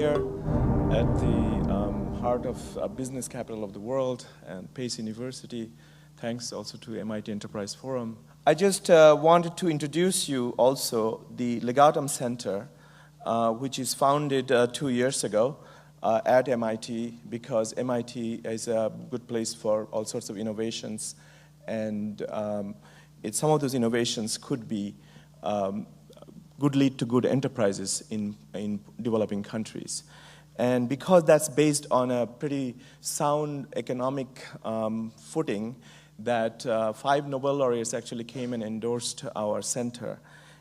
here at the heart of business capital of the world and Pace University. Thanks also to MIT Enterprise Forum. I just wanted to introduce you also the Legatum Center, which is founded 2 years ago at MIT, because MIT is a good place for all sorts of innovations, and some of those innovations could be could lead to good enterprises in developing countries. And because that's based on a pretty sound economic footing, that 5 Nobel laureates actually came and endorsed our center.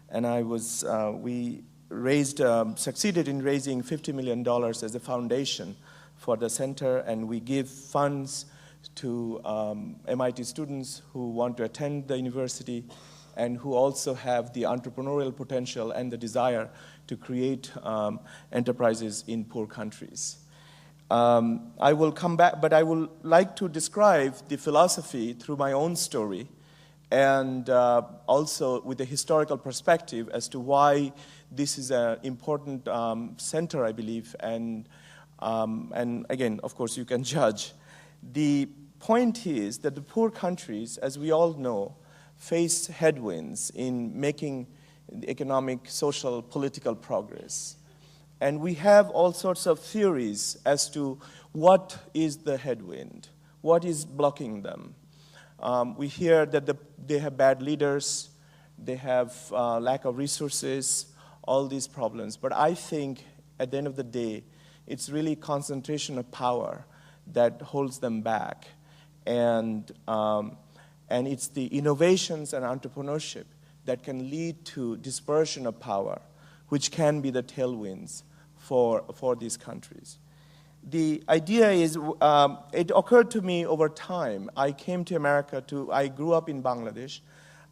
And we succeeded in raising $50 million as a foundation for the center, and we give funds to MIT students who want to attend the university and who also have the entrepreneurial potential and the desire to create enterprises in poor countries. I will come back, but I would like to describe the philosophy through my own story, and also with a historical perspective as to why this is an important center, I believe, and again, of course, you can judge. The point is that the poor countries, as we all know, face headwinds in making economic, social, political progress. And we have all sorts of theories as to what is the headwind, what is blocking them. We hear that they have bad leaders, they have lack of resources, all these problems. But I think at the end of the day, it's really concentration of power that holds them back. And it's the innovations and entrepreneurship that can lead to dispersion of power, which can be the tailwinds for these countries. The idea is, it occurred to me over time. I came to America I grew up in Bangladesh.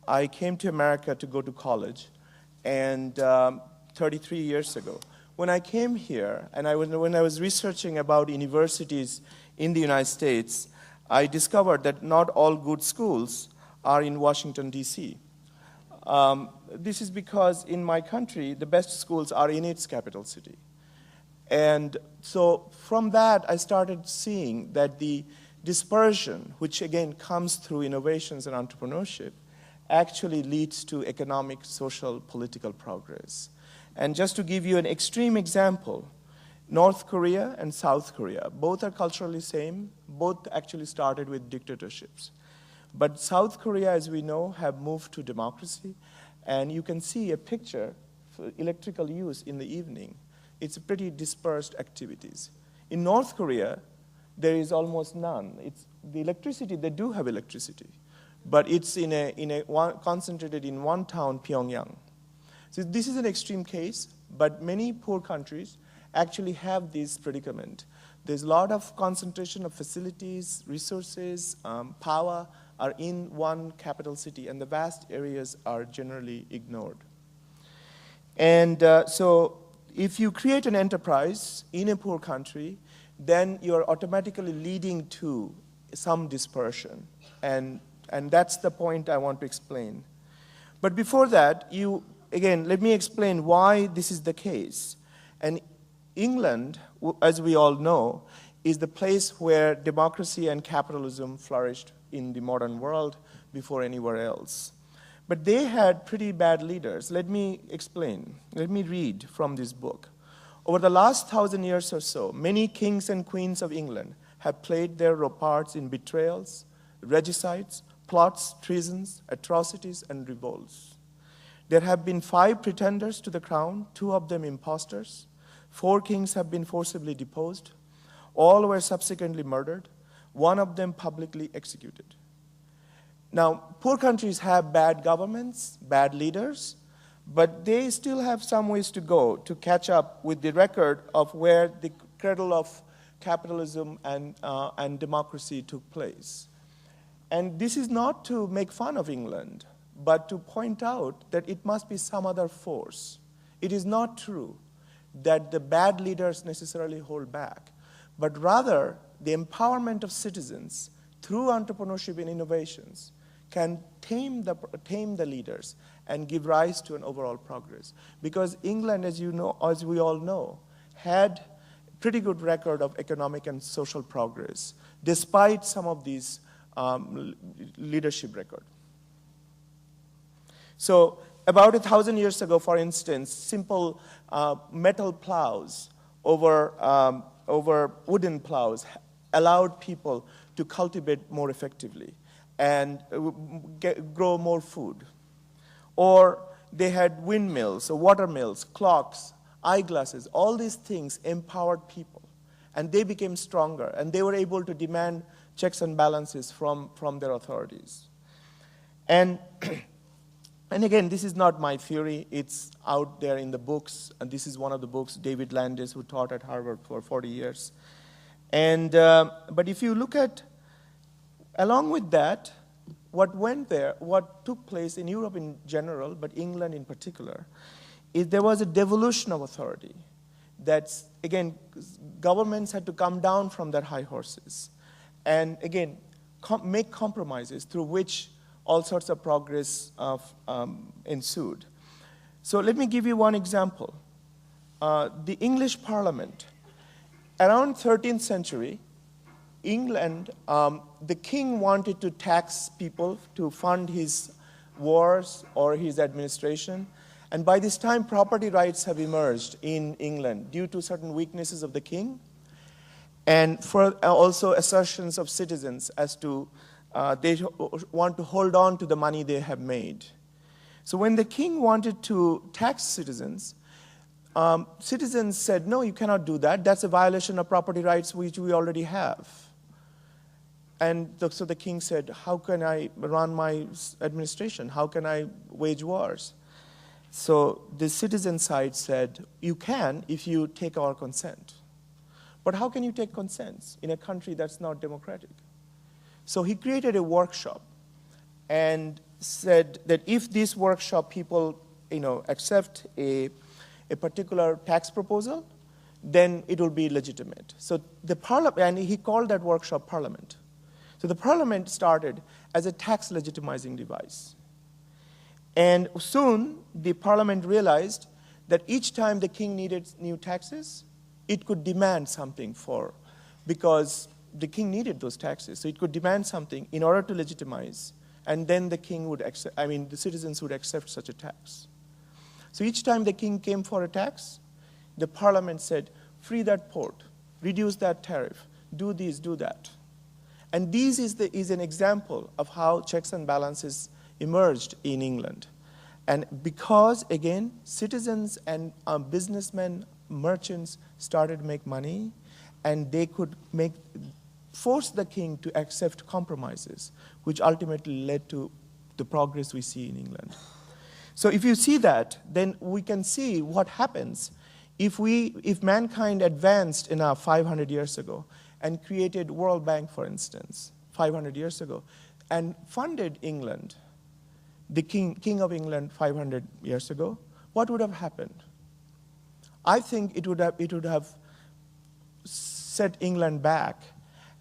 I came to America to go to college, and 33 years ago. When I came here, and when I was researching about universities in the United States, I discovered that not all good schools are in Washington, D.C. This is because in my country, the best schools are in its capital city. And so from that, I started seeing that the dispersion, which again comes through innovations and entrepreneurship, actually leads to economic, social, political progress. And just to give you an extreme example, North Korea and South Korea, both are culturally same, both actually started with dictatorships. But South Korea, as we know, have moved to democracy, and you can see a picture for electrical use in the evening. It's pretty dispersed activities. In North Korea, there is almost none. The electricity, they do have electricity, but it's concentrated in one town, Pyongyang. So this is an extreme case, but many poor countries actually have this predicament. There's a lot of concentration of facilities, resources, power are in one capital city, and the vast areas are generally ignored. And so if you create an enterprise in a poor country, then you're automatically leading to some dispersion. And that's the point I want to explain. But before that, again, let me explain why this is the case. And England, as we all know, is the place where democracy and capitalism flourished in the modern world before anywhere else. But they had pretty bad leaders. Let me explain. Let me read from this book. Over the last 1,000 years or so, many kings and queens of England have played their parts in betrayals, regicides, plots, treasons, atrocities, and revolts. There have been 5 pretenders to the crown, 2 of them impostors. 4 kings have been forcibly deposed. All were subsequently murdered. 1 of them publicly executed. Now, poor countries have bad governments, bad leaders, but they still have some ways to go to catch up with the record of where the cradle of capitalism and democracy took place. And this is not to make fun of England, but to point out that it must be some other force. It is not true that the bad leaders necessarily hold back, but rather the empowerment of citizens through entrepreneurship and innovations can tame the leaders and give rise to an overall progress. Because England, as you know, as we all know, had pretty good record of economic and social progress, despite some of these leadership record. So about 1,000 years ago, for instance, simple metal plows over wooden plows allowed people to cultivate more effectively and grow more food. Or they had windmills, or water mills, clocks, eyeglasses. All these things empowered people, and they became stronger, and they were able to demand checks and balances from their authorities. And again, this is not my theory. It's out there in the books, and this is one of the books, David Landis, who taught at Harvard for 40 years. And but if you look at, along with that, what took place in Europe in general, but England in particular, is there was a devolution of authority. That's, again, governments had to come down from their high horses and, again, make compromises through which all sorts of progress ensued. So let me give you one example. The English Parliament. Around 13th century, England, the king wanted to tax people to fund his wars or his administration. And by this time, property rights have emerged in England due to certain weaknesses of the king, and for also assertions of citizens as to they want to hold on to the money they have made. So when the king wanted to tax citizens, citizens said, no, you cannot do that. That's a violation of property rights which we already have. And so the king said, how can I run my administration? How can I wage wars? So the citizen side said, you can if you take our consent. But how can you take consents in a country that's not democratic? So he created a workshop and said that if this workshop people accept a particular tax proposal, then it will be legitimate. So the parliament, and he called that workshop Parliament. So the Parliament started as a tax legitimizing device. And soon, the Parliament realized that each time the king needed new taxes, it could demand something because the king needed those taxes. So it could demand something in order to legitimize, and then the king would accept, the citizens would accept such a tax. So each time the king came for a tax, the Parliament said, free that port, reduce that tariff, do this, do that. And this is an example of how checks and balances emerged in England. And because, again, citizens and businessmen, merchants started to make money, and they could force the king to accept compromises, which ultimately led to the progress we see in England. So if you see that, then we can see what happens if mankind advanced enough 500 years ago and created World Bank, for instance, 500 years ago, and funded England, the king of England 500 years ago, what would have happened? I think it would have set England back,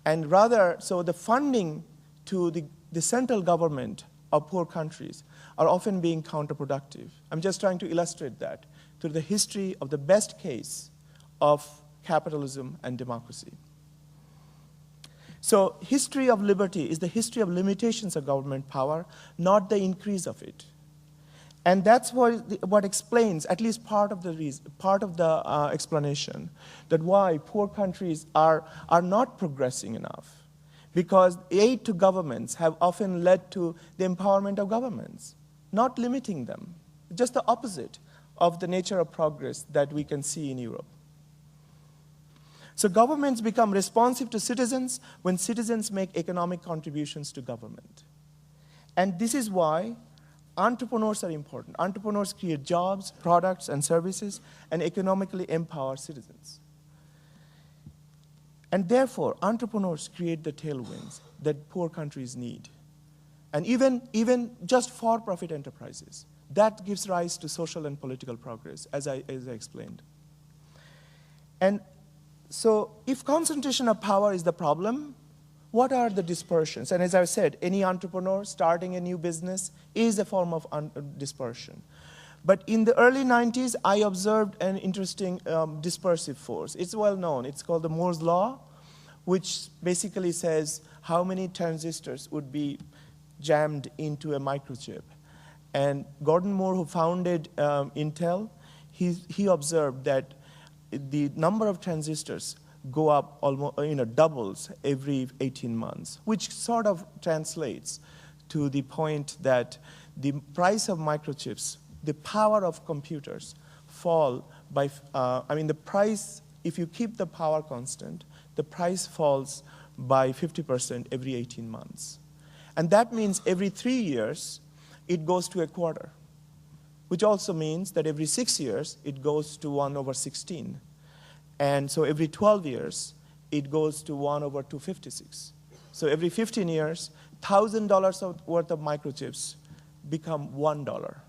and rather, so the funding to the central government of poor countries are often being counterproductive. I'm just trying to illustrate that through the history of the best case of capitalism and democracy. So history of liberty is the history of limitations of government power, not the increase of it. And that's what explains, at least part of the explanation, that why poor countries are not progressing enough. Because aid to governments have often led to the empowerment of governments, not limiting them, just the opposite of the nature of progress that we can see in Europe. So governments become responsive to citizens when citizens make economic contributions to government. And this is why entrepreneurs are important. Entrepreneurs create jobs, products, and services, and economically empower citizens. And therefore, entrepreneurs create the tailwinds that poor countries need. And even just for-profit enterprises, that gives rise to social and political progress, as I explained. And so if concentration of power is the problem, what are the dispersions? And as I said, any entrepreneur starting a new business is a form of dispersion. But in the early 90s, I observed an interesting dispersive force. It's well known. It's called the Moore's Law, which basically says how many transistors would be jammed into a microchip. And Gordon Moore, who founded Intel, he observed that the number of transistors go up almost, doubles every 18 months, which sort of translates to the point that the price of microchips, the power of computers fall by, the price, if you keep the power constant, the price falls by 50% every 18 months. And that means every 3 years, it goes to a quarter, which also means that every 6 years, it goes to 1/16. And so every 12 years, it goes to 1/256. So every 15 years, $1,000 worth of microchips become $1.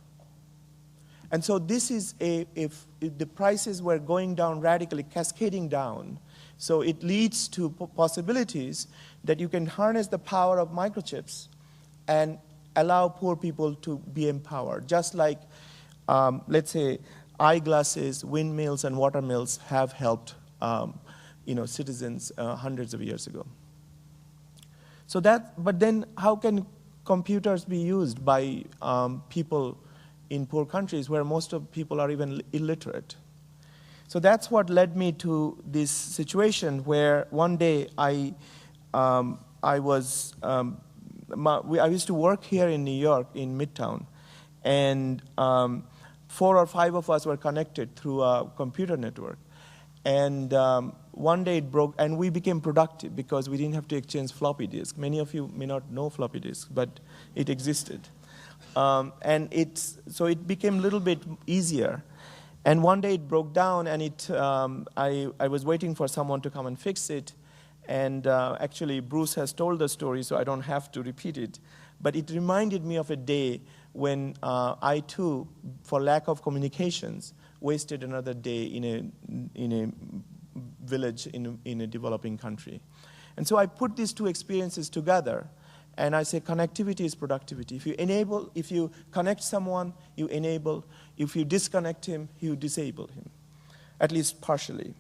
And so this is if the prices were going down radically, cascading down, so it leads to possibilities that you can harness the power of microchips and allow poor people to be empowered. Just like, let's say, eyeglasses, windmills, and water mills have helped citizens hundreds of years ago. So but then how can computers be used by people in poor countries where most of people are even illiterate? So that's what led me to this situation where one day I used to work here in New York in Midtown, and 4 or 5 of us were connected through a computer network. And one day it broke, and we became productive because we didn't have to exchange floppy disks. Many of you may not know floppy disks, but it existed. So it became a little bit easier. And one day it broke down, and I was waiting for someone to come and fix it. And actually, Bruce has told the story, so I don't have to repeat it. But it reminded me of a day when I, too, for lack of communications, wasted another day in a village in a developing country. And so I put these two experiences together, and I say connectivity is productivity. If you connect someone, you enable. If you disconnect him, you disable him, at least partially.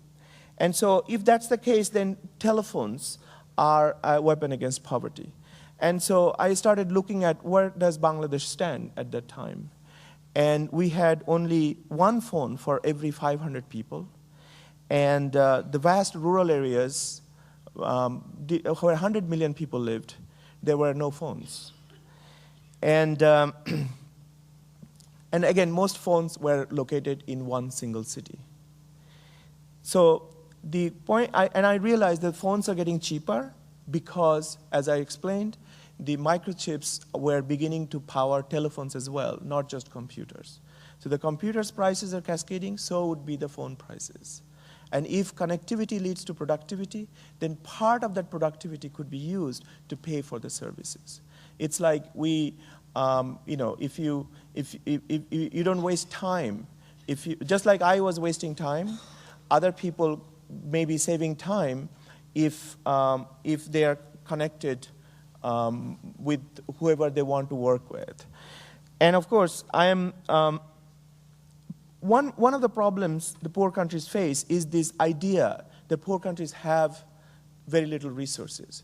And so if that's the case, then telephones are a weapon against poverty. And so I started looking at where does Bangladesh stand at that time. And we had only one phone for every 500 people. And the vast rural areas where 100 million people lived, there were no phones. And again, most phones were located in one single city. So the point, I realized that phones are getting cheaper because, as I explained, the microchips were beginning to power telephones as well, not just computers. So the computers' prices are cascading, so would be the phone prices. And if connectivity leads to productivity, then part of that productivity could be used to pay for the services. It's like if you don't waste time, just like I was wasting time, other people may be saving time if they are connected with whoever they want to work with. And of course, one of the problems the poor countries face is this idea that poor countries have very little resources.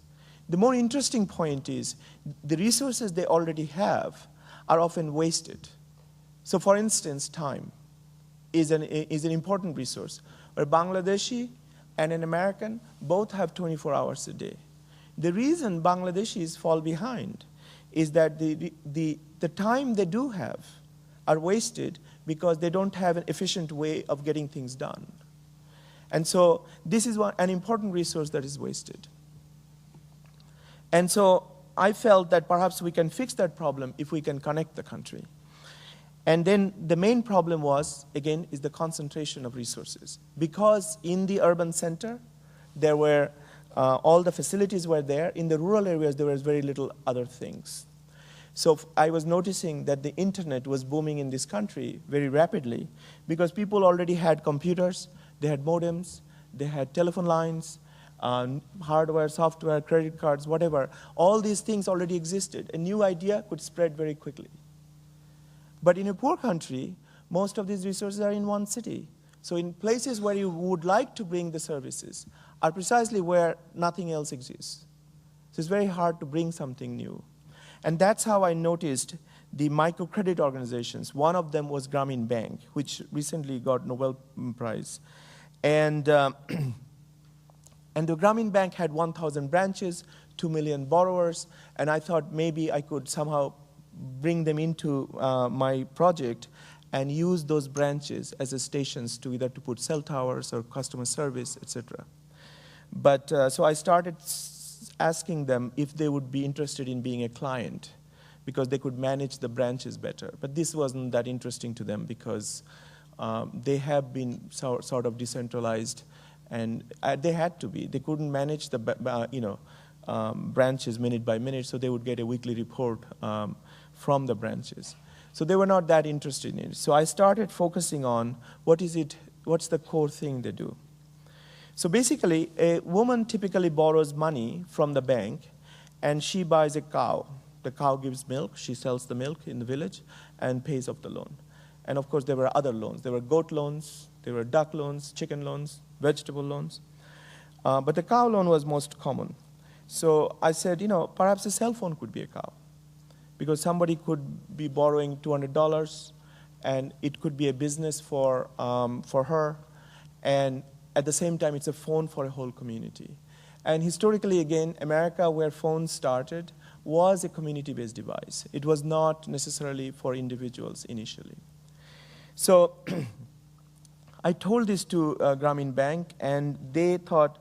The more interesting point is the resources they already have are often wasted. So for instance, time is an important resource. A Bangladeshi and an American both have 24 hours a day. The reason Bangladeshis fall behind is that the time they do have are wasted because they don't have an efficient way of getting things done. And so this is an important resource that is wasted. And so I felt that perhaps we can fix that problem if we can connect the country. And then the main problem was, again, is the concentration of resources. Because in the urban center, there were all the facilities were there. In the rural areas, there was very little other things. So I was noticing that the internet was booming in this country very rapidly because people already had computers, they had modems, they had telephone lines, hardware, software, credit cards, whatever. All these things already existed. A new idea could spread very quickly. But in a poor country, most of these resources are in one city. So in places where you would like to bring the services are precisely where nothing else exists. So it's very hard to bring something new. And that's how I noticed the microcredit organizations. One of them was Grameen Bank, which recently got Nobel Prize. And the Grameen Bank had 1,000 branches, 2 million borrowers, and I thought maybe I could somehow bring them into my project and use those branches as stations to either to put cell towers or customer service, etc. But so I started asking them if they would be interested in being a client, because they could manage the branches better. But this wasn't that interesting to them because they have been sort of decentralized, and they had to be. They couldn't manage the branches minute by minute, so they would get a weekly report from the branches. So they were not that interested in it. So I started focusing on what's the core thing they do. So basically, a woman typically borrows money from the bank, and she buys a cow. The cow gives milk, she sells the milk in the village, and pays off the loan. And of course, there were other loans. There were goat loans, there were duck loans, chicken loans, vegetable loans. But the cow loan was most common. So I said, perhaps a cell phone could be a cow, because somebody could be borrowing $200, and it could be a business for her, and at the same time, it's a phone for a whole community. And historically, again, America, where phones started, was a community-based device. It was not necessarily for individuals initially. So I told this to Grameen Bank, and they thought,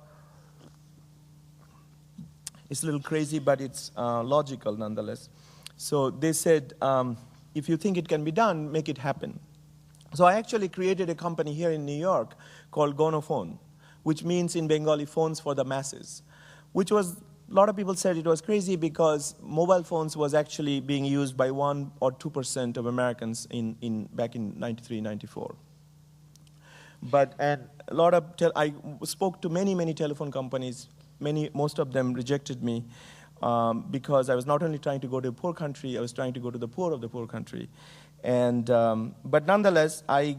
it's a little crazy, but it's logical nonetheless. So they said, if you think it can be done, make it happen. So I actually created a company here in New York called GrameenPhone, which means in Bengali, phones for the masses, which was, a lot of people said it was crazy because mobile phones was actually being used by 1 or 2% of Americans back in 93, 94. And a lot of, I spoke to many telephone companies. Most of them rejected me because I was not only trying to go to a poor country, I was trying to go to the poor of the poor country. But nonetheless, I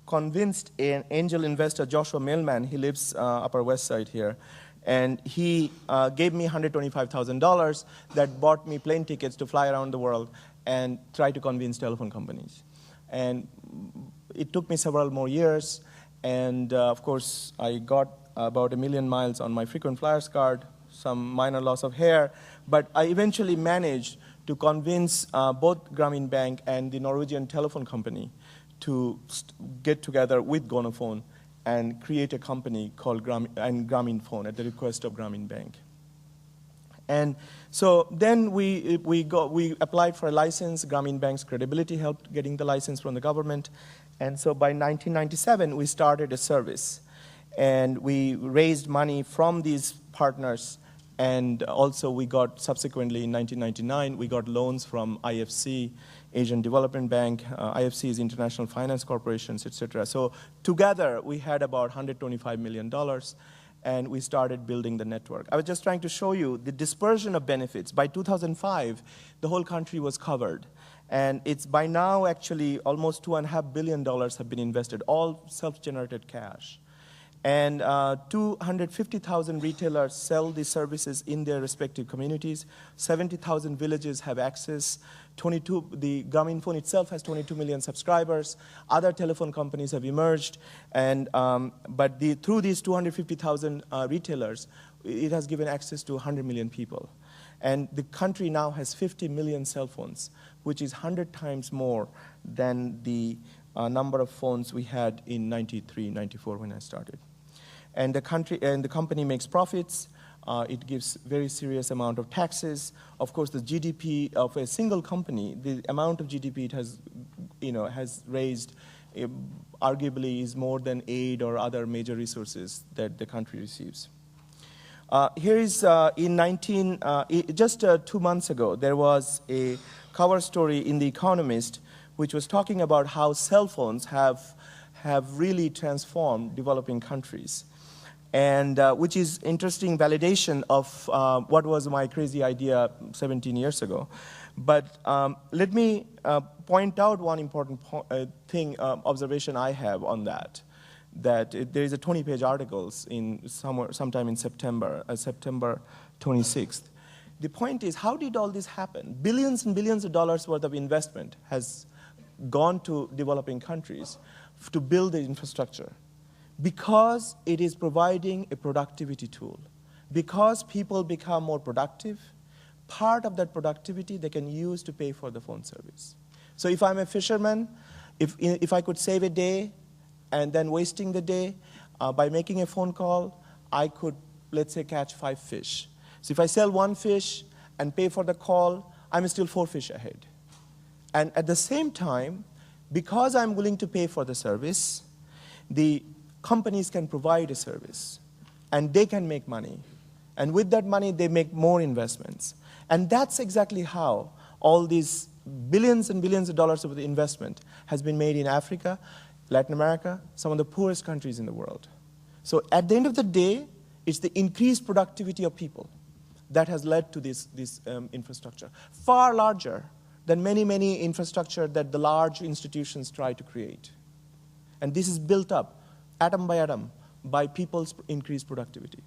convinced an angel investor, Joshua Mailman. He lives Upper West Side here. And he gave me $125,000 that bought me plane tickets to fly around the world and try to convince telephone companies. And it took me several more years. And of course, I got about 1 million miles on my frequent flyers card, some minor loss of hair. But I eventually managed to convince both Grameen Bank and the Norwegian telephone company to get together with GrameenPhone and create a company called GrameenPhone at the request of Grameen Bank. And so then we applied for a license. Grameen Bank's credibility helped getting the license from the government. And so by 1997, we started a service. And we raised money from these partners. And also we got, subsequently in 1999, we got loans from IFC, Asian Development Bank, IFC is International Finance Corporations, et cetera. So together, we had about $125 million, and we started building the network. I was just trying to show you the dispersion of benefits. By 2005, the whole country was covered. And it's by now, actually, almost $2.5 billion have been invested, all self-generated cash. And 250,000 retailers sell these services in their respective communities. 70,000 villages have access. The GrameenPhone itself has 22 million subscribers. Other telephone companies have emerged. But through these 250,000 retailers, it has given access to 100 million people. And the country now has 50 million cell phones, which is 100 times more than the number of phones we had in 93, 94 when I started. And the company makes profits. It gives very serious amount of taxes. Of course, the GDP of a single company, the amount of GDP it has raised, arguably is more than aid or other major resources that the country receives. Here is just 2 months ago, there was a cover story in The Economist, which was talking about how cell phones have really transformed developing countries. and which is interesting validation of what was my crazy idea 17 years ago. But let me point out one important observation I have on that there is a 20-page article sometime in September 26th. The point is, how did all this happen? Billions and billions of dollars worth of investment has gone to developing countries to build the infrastructure because it is providing a productivity tool. Because people become more productive, part of that productivity they can use to pay for the phone service. So if I'm a fisherman, if I could save a day and then wasting the day, by making a phone call, I could, let's say, catch 5 fish. So if I sell 1 fish and pay for the call, I'm still 4 fish ahead. And at the same time, because I'm willing to pay for the service, the companies can provide a service, and they can make money. And with that money, they make more investments. And that's exactly how all these billions and billions of dollars of the investment has been made in Africa, Latin America, some of the poorest countries in the world. So at the end of the day, it's the increased productivity of people that has led to this infrastructure, far larger than many infrastructure that the large institutions try to create. And this is built up, atom by people's increased productivity.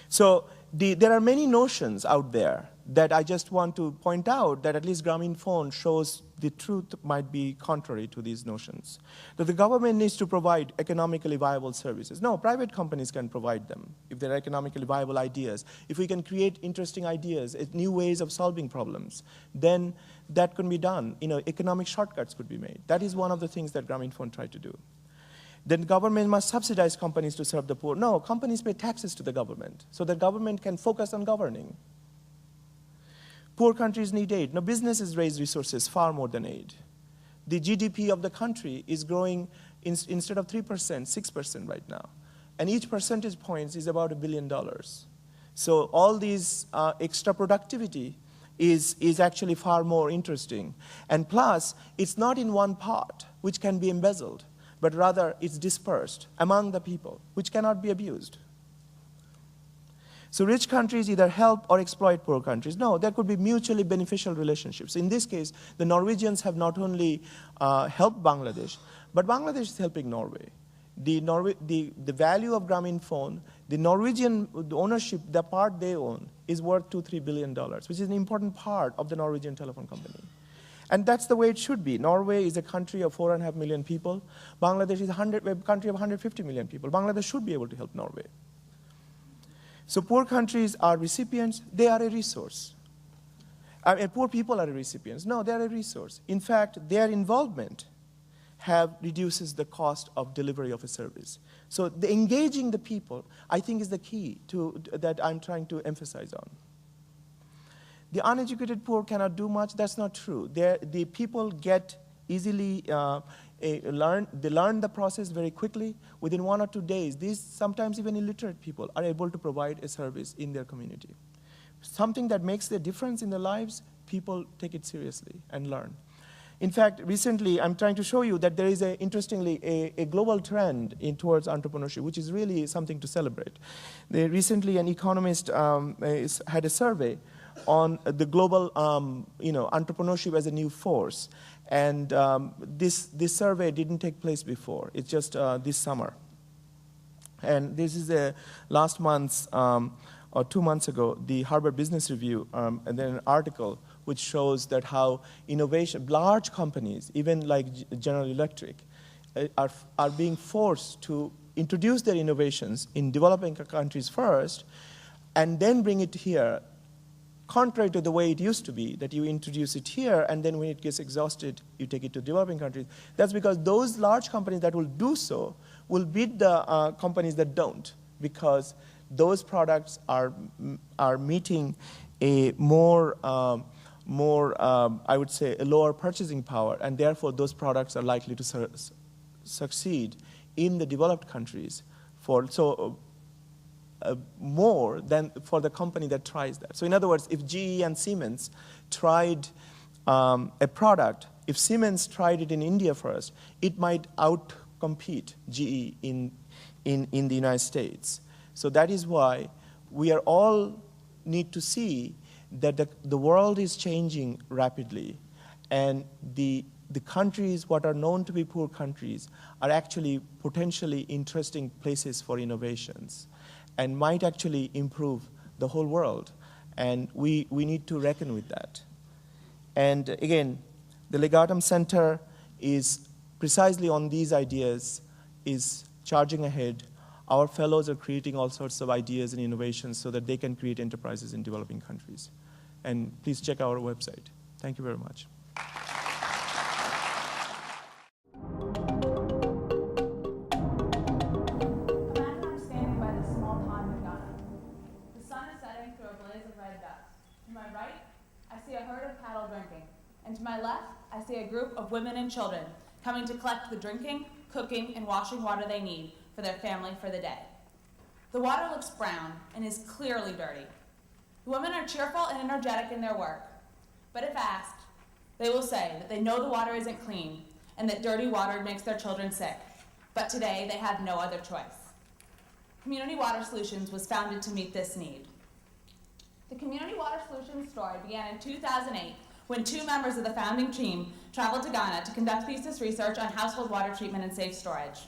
So there are many notions out there that I just want to point out that at least GrameenPhone shows the truth might be contrary to these notions. That the government needs to provide economically viable services. No, private companies can provide them if they're economically viable ideas. If we can create interesting ideas, new ways of solving problems, then that can be done. Economic shortcuts could be made. That is one of the things that GrameenPhone tried to do. Then government must subsidize companies to serve the poor. No, companies pay taxes to the government so the government can focus on governing. Poor countries need aid. No, businesses raise resources far more than aid. The GDP of the country is growing instead of 3%, 6% right now. And each percentage point is about $1 billion. So all these extra productivity is actually far more interesting. And plus, it's not in one pot, which can be embezzled, but rather it's dispersed among the people, which cannot be abused. So rich countries either help or exploit poor countries. No, there could be mutually beneficial relationships. In this case, the Norwegians have not only helped Bangladesh, but Bangladesh is helping Norway. The value of GrameenPhone, the Norwegian ownership, the part they own, is worth $2-3 billion, which is an important part of the Norwegian telephone company. And that's the way it should be. Norway is a country of 4.5 million people. Bangladesh is a country of 150 million people. Bangladesh should be able to help Norway. So poor countries are recipients. They are a resource. Poor people are recipients. No, they are a resource. In fact, their involvement reduces the cost of delivery of a service. So engaging the people, I think, is the key that I'm trying to emphasize on. The uneducated poor cannot do much. That's not true. The people get easily they learn the process very quickly. Within 1 or 2 days, these sometimes even illiterate people are able to provide a service in their community. Something that makes a difference in their lives, people take it seriously and learn. In fact, recently, I'm trying to show you that there is, interestingly, a global trend towards entrepreneurship, which is really something to celebrate. Recently, an economist had a survey on the global entrepreneurship as a new force. And this survey didn't take place before. It's just this summer. And this is last month's, or 2 months ago, the Harvard Business Review, and then an article which shows that how innovation, large companies, even like General Electric, are being forced to introduce their innovations in developing countries first, and then bring it here, contrary to the way it used to be, that you introduce it here, and then when it gets exhausted, you take it to developing countries. That's because those large companies that will do so will beat the companies that don't, because those products are meeting a more, I would say, a lower purchasing power, and therefore those products are likely to succeed in the developed countries more than for the company that tries that. So in other words, if GE and Siemens tried a product, if Siemens tried it in India first, it might outcompete GE in the United States. So that is why we are all need to see that the world is changing rapidly, and the countries, what are known to be poor countries, are actually potentially interesting places for innovations and might actually improve the whole world. And we need to reckon with that. And again, the Legatum Center is precisely on these ideas, is charging ahead. Our fellows are creating all sorts of ideas and innovations so that they can create enterprises in developing countries. And please check our website. Thank you very much. And to my left, I see a group of women and children coming to collect the drinking, cooking, and washing water they need for their family for the day. The water looks brown and is clearly dirty. The women are cheerful and energetic in their work, but if asked, they will say that they know the water isn't clean and that dirty water makes their children sick, but today they have no other choice. Community Water Solutions was founded to meet this need. The Community Water Solutions story began in 2008 when 2 members of the founding team traveled to Ghana to conduct thesis research on household water treatment and safe storage.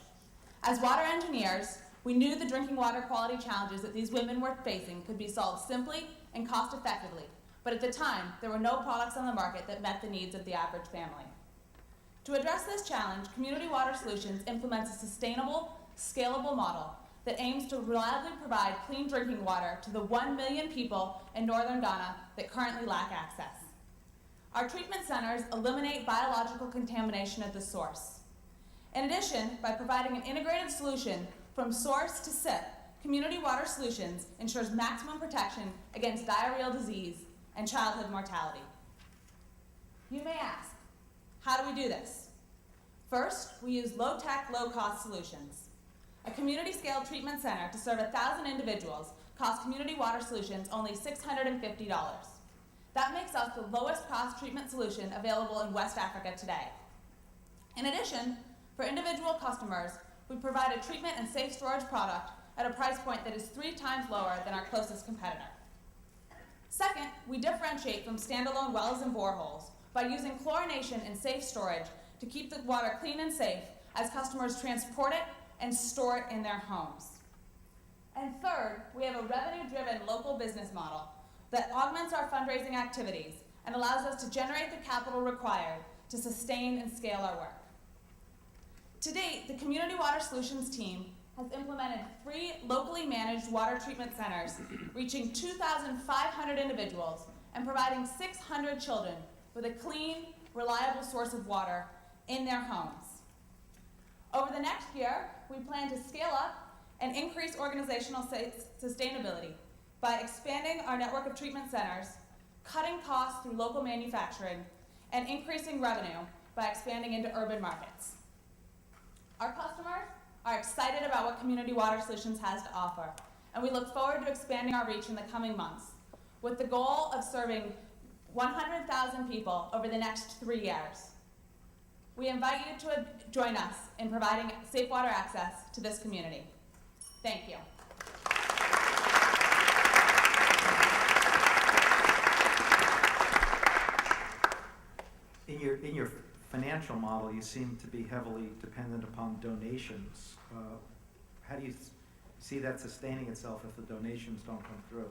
As water engineers, we knew the drinking water quality challenges that these women were facing could be solved simply and cost-effectively, but at the time, there were no products on the market that met the needs of the average family. To address this challenge, Community Water Solutions implements a sustainable, scalable model that aims to reliably provide clean drinking water to the 1 million people in northern Ghana that currently lack access. Our treatment centers eliminate biological contamination at the source. In addition, by providing an integrated solution from source to sip, Community Water Solutions ensures maximum protection against diarrheal disease and childhood mortality. You may ask, how do we do this? First, we use low-tech, low-cost solutions. A community-scale treatment center to serve 1,000 individuals costs Community Water Solutions only $650. That makes us the lowest cost treatment solution available in West Africa today. In addition, for individual customers, we provide a treatment and safe storage product at a price point that is 3 times lower than our closest competitor. Second, we differentiate from standalone wells and boreholes by using chlorination and safe storage to keep the water clean and safe as customers transport it and store it in their homes. And third, we have a revenue-driven local business model that augments our fundraising activities and allows us to generate the capital required to sustain and scale our work. To date, the Community Water Solutions team has implemented 3 locally managed water treatment centers, reaching 2,500 individuals and providing 600 children with a clean, reliable source of water in their homes. Over the next year, we plan to scale up and increase organizational sustainability by expanding our network of treatment centers, cutting costs through local manufacturing, and increasing revenue by expanding into urban markets. Our customers are excited about what Community Water Solutions has to offer, and we look forward to expanding our reach in the coming months with the goal of serving 100,000 people over the next 3 years. We invite you to join us in providing safe water access to this community. Thank you. In your financial model, you seem to be heavily dependent upon donations. How do you see that sustaining itself if the donations don't come through?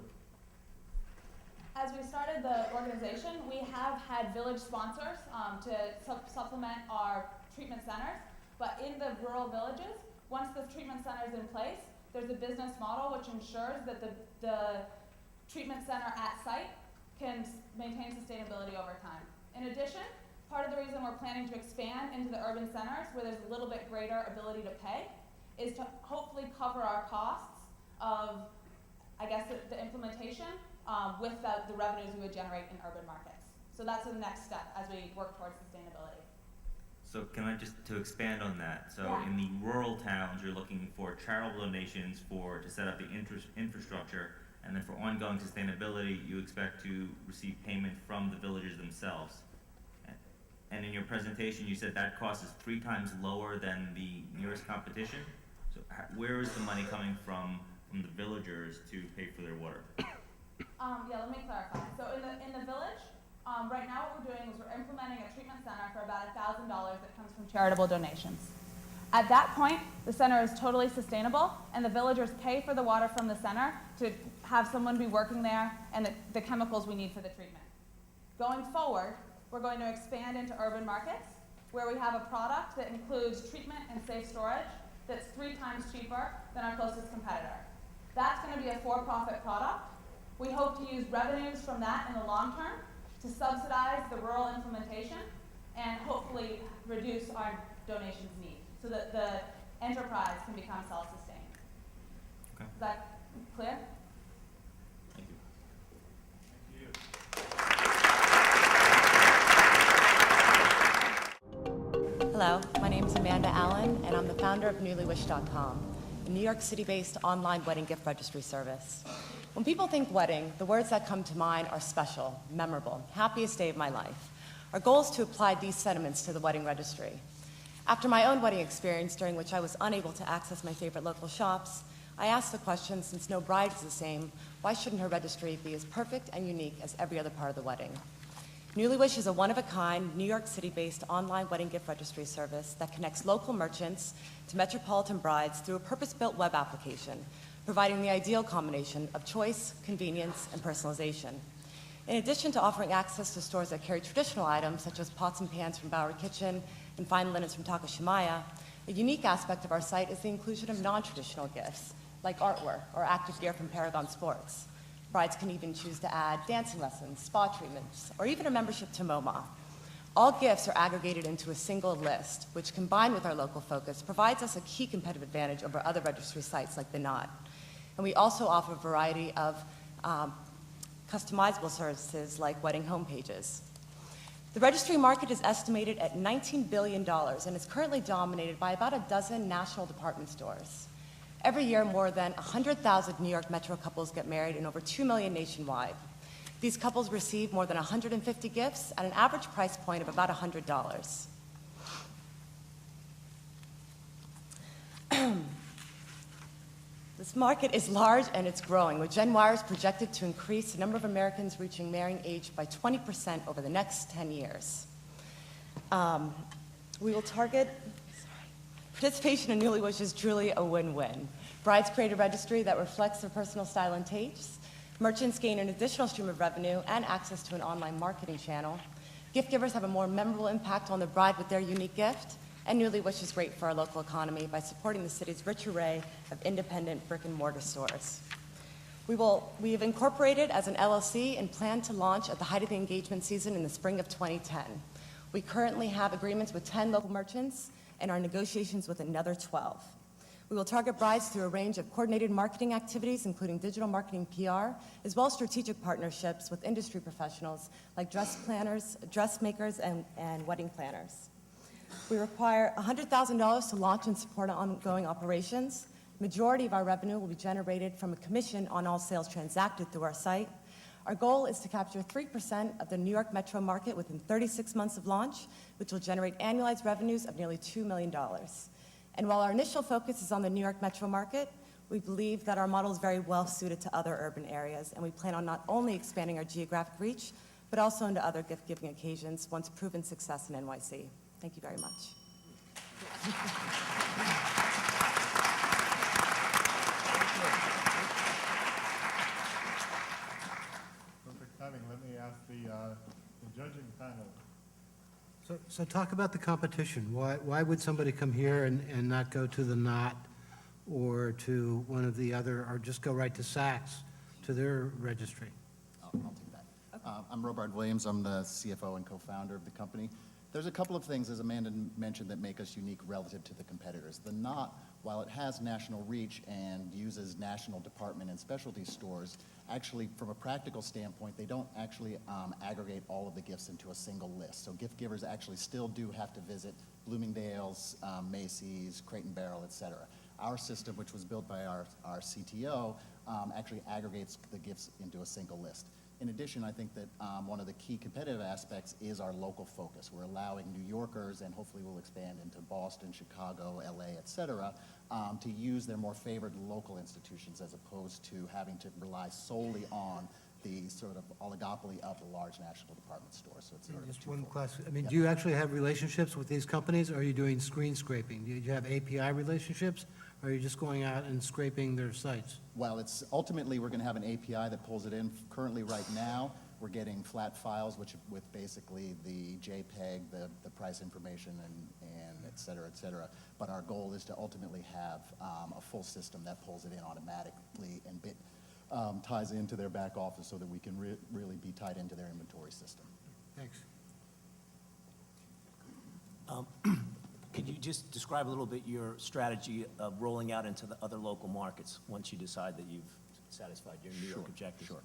As we started the organization, we have had village sponsors to supplement our treatment centers, but in the rural villages, once the treatment center is in place, there's a business model which ensures that the treatment center at site can maintain sustainability over time. In addition, part of the reason we're planning to expand into the urban centers where there's a little bit greater ability to pay is to hopefully cover our costs of, I guess, the implementation with the revenues we would generate in urban markets. So that's the next step as we work towards sustainability. So can I just, to expand on that, so Yeah. in the rural towns, you're looking for charitable donations to set up the infrastructure, and then for ongoing sustainability, you expect to receive payment from the villagers themselves. And in your presentation, you said that cost is 3 times lower than the nearest competition. So where is the money coming from the villagers to pay for their water? Yeah, let me clarify. So in the village, right now what we're doing is we're implementing a treatment center for about $1,000 that comes from charitable donations. At that point, the center is totally sustainable, and the villagers pay for the water from the center to have someone be working there and the chemicals we need for the treatment. Going forward, we're going to expand into urban markets where we have a product that includes treatment and safe storage that's 3 times cheaper than our closest competitor. That's going to be a for-profit product. We hope to use revenues from that in the long term to subsidize the rural implementation and hopefully reduce our donations need so that the enterprise can become self-sustained. Okay. Is that clear? Thank you. Hello, my name is Amanda Allen, and I'm the founder of newlywish.com, a New York City-based online wedding gift registry service. When people think wedding, the words that come to mind are special, memorable, happiest day of my life. Our goal is to apply these sentiments to the wedding registry. After my own wedding experience, during which I was unable to access my favorite local shops, I asked the question, since no bride is the same, why shouldn't her registry be as perfect and unique as every other part of the wedding? Newlywish is a one-of-a-kind, New York City-based online wedding gift registry service that connects local merchants to metropolitan brides through a purpose-built web application, providing the ideal combination of choice, convenience, and personalization. In addition to offering access to stores that carry traditional items, such as pots and pans from Bowery Kitchen and fine linens from Takashimaya, a unique aspect of our site is the inclusion of non-traditional gifts, like artwork or active gear from Paragon Sports. Brides can even choose to add dancing lessons, spa treatments, or even a membership to MoMA. All gifts are aggregated into a single list, which combined with our local focus provides us a key competitive advantage over other registry sites like The Knot. And we also offer a variety of customizable services like wedding homepages. The registry market is estimated at $19 billion and is currently dominated by about a dozen national department stores. Every year, more than 100,000 New York metro couples get married and over 2 million nationwide. These couples receive more than 150 gifts at an average price point of about $100. This market is large and it's growing, with Gen Wires projected to increase the number of Americans reaching marrying age by 20% over the next 10 years. We will target, participation in Newlywish is truly a win-win. Brides create a registry that reflects their personal style and tastes. Merchants gain an additional stream of revenue and access to an online marketing channel. Gift givers have a more memorable impact on the bride with their unique gift. And Newlywish is great for our local economy by supporting the city's rich array of independent brick-and-mortar stores. We have incorporated as an LLC and plan to launch at the height of the engagement season in the spring of 2010. We currently have agreements with 10 local merchants and our negotiations with another 12. We will target brides through a range of coordinated marketing activities, including digital marketing PR, as well as strategic partnerships with industry professionals like dress planners, dressmakers, and wedding planners. We require $100,000 to launch and support ongoing operations. Majority of our revenue will be generated from a commission on all sales transacted through our site. Our goal is to capture 3% of the New York metro market within 36 months of launch, which will generate annualized revenues of nearly $2 million. And while our initial focus is on the New York metro market, we believe that our model is very well suited to other urban areas, and we plan on not only expanding our geographic reach, but also into other gift-giving occasions once proven success in NYC. Thank you very much. Perfect timing. Let me ask the judging panel. So talk about the competition. Why would somebody come here and not go to the Knot or to one of the other, or just go right to Saks, to their registry? I'll take that. Okay. I'm Robert Williams. I'm the CFO and co-founder of the company. There's a couple of things, as Amanda mentioned, that make us unique relative to the competitors. The Knot, while it has national reach and uses national department and specialty stores, actually, from a practical standpoint, they don't actually aggregate all of the gifts into a single list. So gift givers actually still do have to visit Bloomingdale's, Macy's, Crate & Barrel, et cetera. Our system, which was built by our CTO, actually aggregates the gifts into a single list. In addition, I think that one of the key competitive aspects is our local focus. We're allowing New Yorkers, and hopefully we'll expand into Boston, Chicago, LA, et cetera, to use their more favored local institutions as opposed to having to rely solely on the sort of oligopoly of the large national department stores. So it's sort of Just twofold. one question. I mean, Yep. do you actually have relationships with these companies, or are you doing screen scraping? Do you have API relationships, or are you just going out and scraping their sites? Well, it's ultimately, we're going to have an API that pulls it in. Currently, right now, we're getting flat files, which with basically the JPEG, the price information, and et cetera, But our goal is to ultimately have a full system that pulls it in automatically and ties into their back office so that we can really be tied into their inventory system. Thanks. Could you just describe a little bit your strategy of rolling out into the other local markets once you decide that you've satisfied your New York objectives? Sure.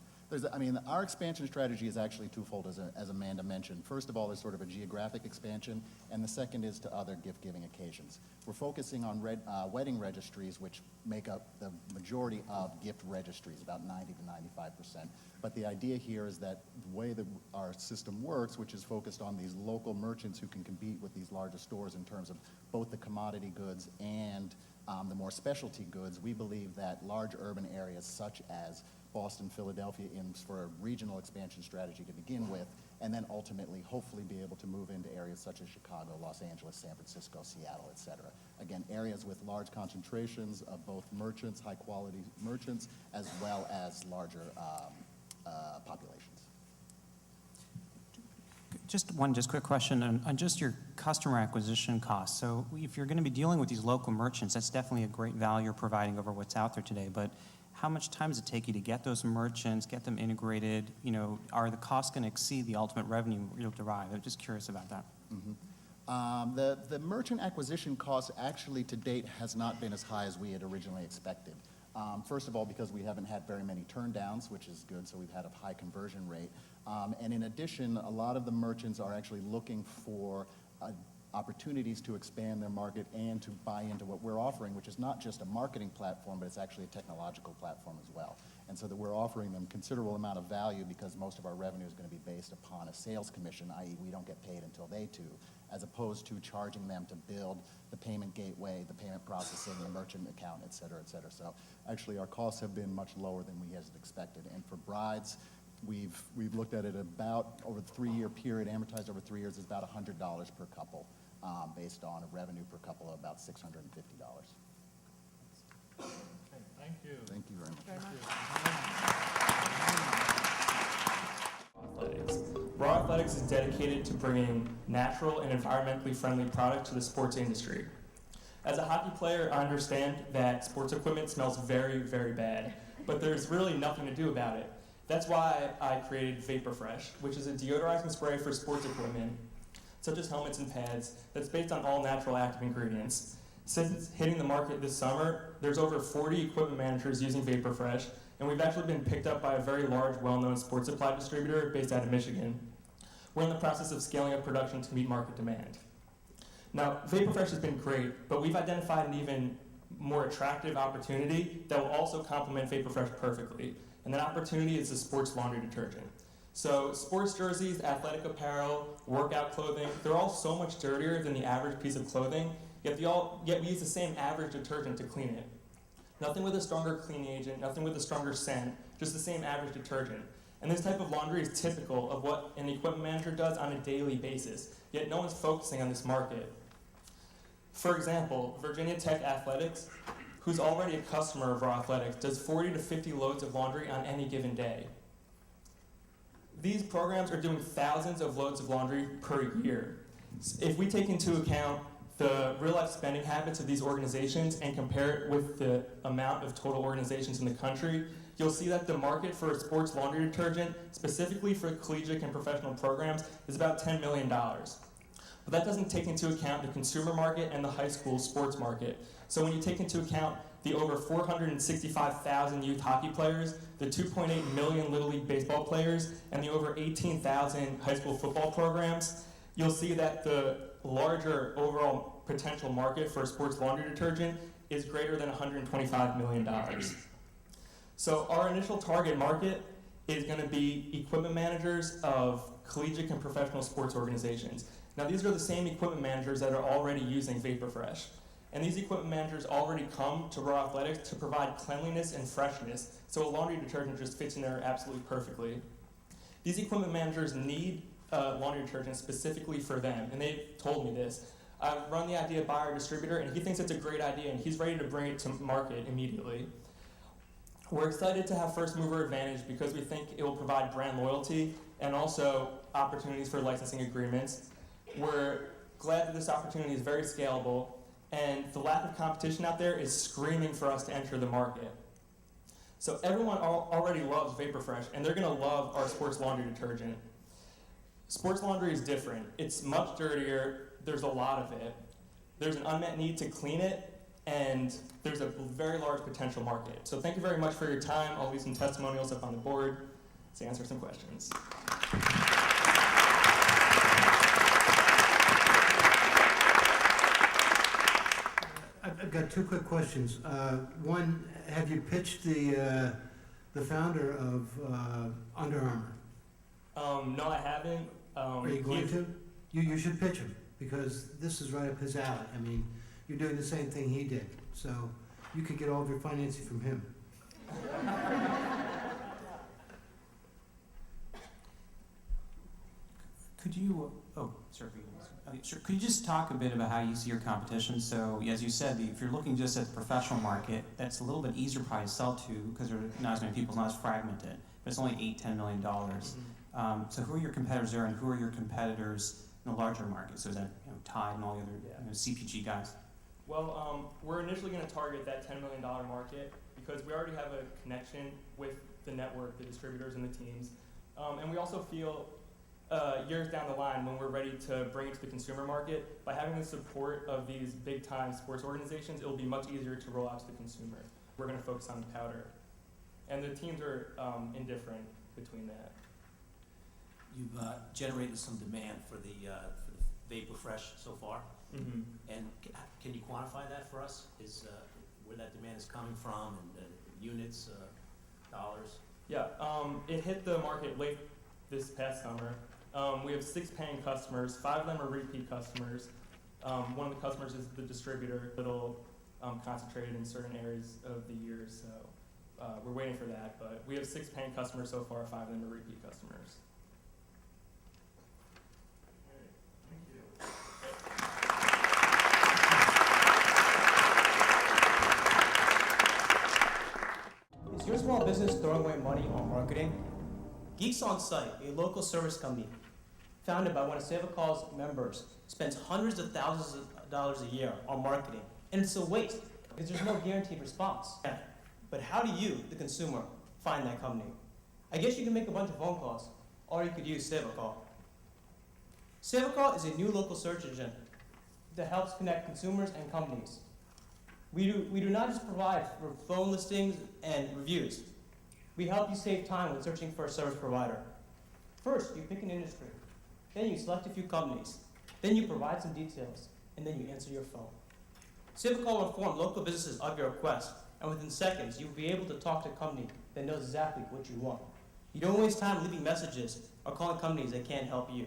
Our expansion strategy is actually twofold, as Amanda mentioned. First of all, there's sort of a geographic expansion, and the second is to other gift-giving occasions. We're focusing on wedding registries, which make up the majority of gift registries, about 90 to 95%. But the idea here is that the way that our system works, which is focused on these local merchants who can compete with these larger stores in terms of both the commodity goods and the more specialty goods, we believe that large urban areas such as Boston, Philadelphia, for a regional expansion strategy to begin with, and then ultimately, hopefully, be able to move into areas such as Chicago, Los Angeles, San Francisco, Seattle, et cetera. Again, areas with large concentrations of both merchants, high-quality merchants, as well as larger populations. Just quick question on just your customer acquisition costs. So if you're going to be dealing with these local merchants, that's definitely a great value you're providing over what's out there today. But how much time does it take you to get those merchants, get them integrated? You know, are the costs going to exceed the ultimate revenue you'll derive? I'm just curious about that. Mm-hmm. The merchant acquisition cost actually to date has not been as high as we had originally expected. First of all, because we haven't had very many turndowns, which is good, so we've had a high conversion rate. And in addition, a lot of the merchants are actually looking for opportunities to expand their market and to buy into what we're offering, which is not just a marketing platform, but it's actually a technological platform as well. And so that we're offering them considerable amount of value because most of our revenue is going to be based upon a sales commission, i.e. we don't get paid until they do, as opposed to charging them to build the payment gateway, the payment processing, the merchant account, et cetera, et cetera. So actually our costs have been much lower than we had expected. And for brides, we've looked at it about over the 3-year period, amortized over 3 years, is about $100 per couple, based on a revenue per couple of about $650. Okay, thank you. Thank you very much. Athletics. Raw Athletics is dedicated to bringing natural and environmentally friendly product to the sports industry. As a hockey player, I understand that sports equipment smells very, very bad, but there's really nothing to do about it. That's why I created Vapor Fresh, which is a deodorizing spray for sports equipment, such as helmets and pads, that's based on all natural active ingredients. Since hitting the market this summer, there's over 40 equipment managers using Vapor Fresh, and we've actually been picked up by a very large, well-known sports supply distributor based out of Michigan. We're in the process of scaling up production to meet market demand. Now, Vapor Fresh has been great, but we've identified an even more attractive opportunity that will also complement Vapor Fresh perfectly, and that opportunity is the sports laundry detergent. So sports jerseys, athletic apparel, workout clothing, they're all so much dirtier than the average piece of clothing, yet we use the same average detergent to clean it. Nothing with a stronger cleaning agent, nothing with a stronger scent, just the same average detergent. And this type of laundry is typical of what an equipment manager does on a daily basis, yet no one's focusing on this market. For example, Virginia Tech Athletics, who's already a customer of Raw Athletics, does 40 to 50 loads of laundry on any given day. These programs are doing thousands of loads of laundry per year. If we take into account the real-life spending habits of these organizations and compare it with the amount of total organizations in the country, you'll see that the market for a sports laundry detergent, specifically for collegiate and professional programs, is about $10 million. But that doesn't take into account the consumer market and the high school sports market. So when you take into account the over 465,000 youth hockey players, the 2.8 million Little League baseball players, and the over 18,000 high school football programs, you'll see that the larger overall potential market for sports laundry detergent is greater than $125 million. So our initial target market is going to be equipment managers of collegiate and professional sports organizations. Now, these are the same equipment managers that are already using VaporFresh. And these equipment managers already come to Raw Athletics to provide cleanliness and freshness, so a laundry detergent just fits in there absolutely perfectly. These equipment managers need laundry detergent specifically for them, and they've told me this. I've run the idea by our distributor, and he thinks it's a great idea, and he's ready to bring it to market immediately. We're excited to have first mover advantage because we think it will provide brand loyalty and also opportunities for licensing agreements. We're glad that this opportunity is very scalable, and the lack of competition out there is screaming for us to enter the market. So everyone already loves VaporFresh, and they're going to love our sports laundry detergent. Sports laundry is different. It's much dirtier. There's a lot of it. There's an unmet need to clean it, and there's a very large potential market. So thank you very much for your time. I'll leave some testimonials up on the board to answer some questions. I've got two quick questions. One, have you pitched the founder of Under Armour? No, I haven't. Are you going to? You should pitch him, because this is right up his alley. I mean, you're doing the same thing he did, so you could get all of your financing from him. Could you, sure. Sure. Could you just talk a bit about how you see your competition? So, as you said, if you're looking just at the professional market, that's a little bit easier probably to sell to because there are not as many people, it's not as fragmented. But it's only $8-10 million. So, who are your competitors there, and who are your competitors in the larger market? So, is that Tide and all the other CPG guys? Well, we're initially going to target that $10 million market because we already have a connection with the network, the distributors, and the teams, and we also feel. Years down the line, when we're ready to bring it to the consumer market, by having the support of these big-time sports organizations, it'll be much easier to roll out to the consumer. We're going to focus on powder. And the teams are indifferent between that. You've generated some demand for the VaporFresh so far. Mm-hmm. And can you quantify that for us? Is where that demand is coming from, and units, dollars? Yeah, it hit the market late this past summer. We have 6 paying customers. 5 of them are repeat customers. One of the customers is the distributor that'll concentrate in certain areas of the year. So we're waiting for that. But we have 6 paying customers so far. 5 of them are repeat customers. Is your small business throwing away money on marketing? Geeks On Site, a local service company founded by one of SaveACall's members, spends hundreds of thousands of dollars a year on marketing, and it's a waste because there's no guaranteed response. But how do you, the consumer, find that company? I guess you can make a bunch of phone calls, or you could use SaveACall. SaveACall is a new local search engine that helps connect consumers and companies. We do not just provide for phone listings and reviews. We help you save time when searching for a service provider. First, you pick an industry. Then you select a few companies. Then you provide some details. And then you answer your phone. SaveACall will inform local businesses of your request. And within seconds, you'll be able to talk to a company that knows exactly what you want. You don't waste time leaving messages or calling companies that can't help you.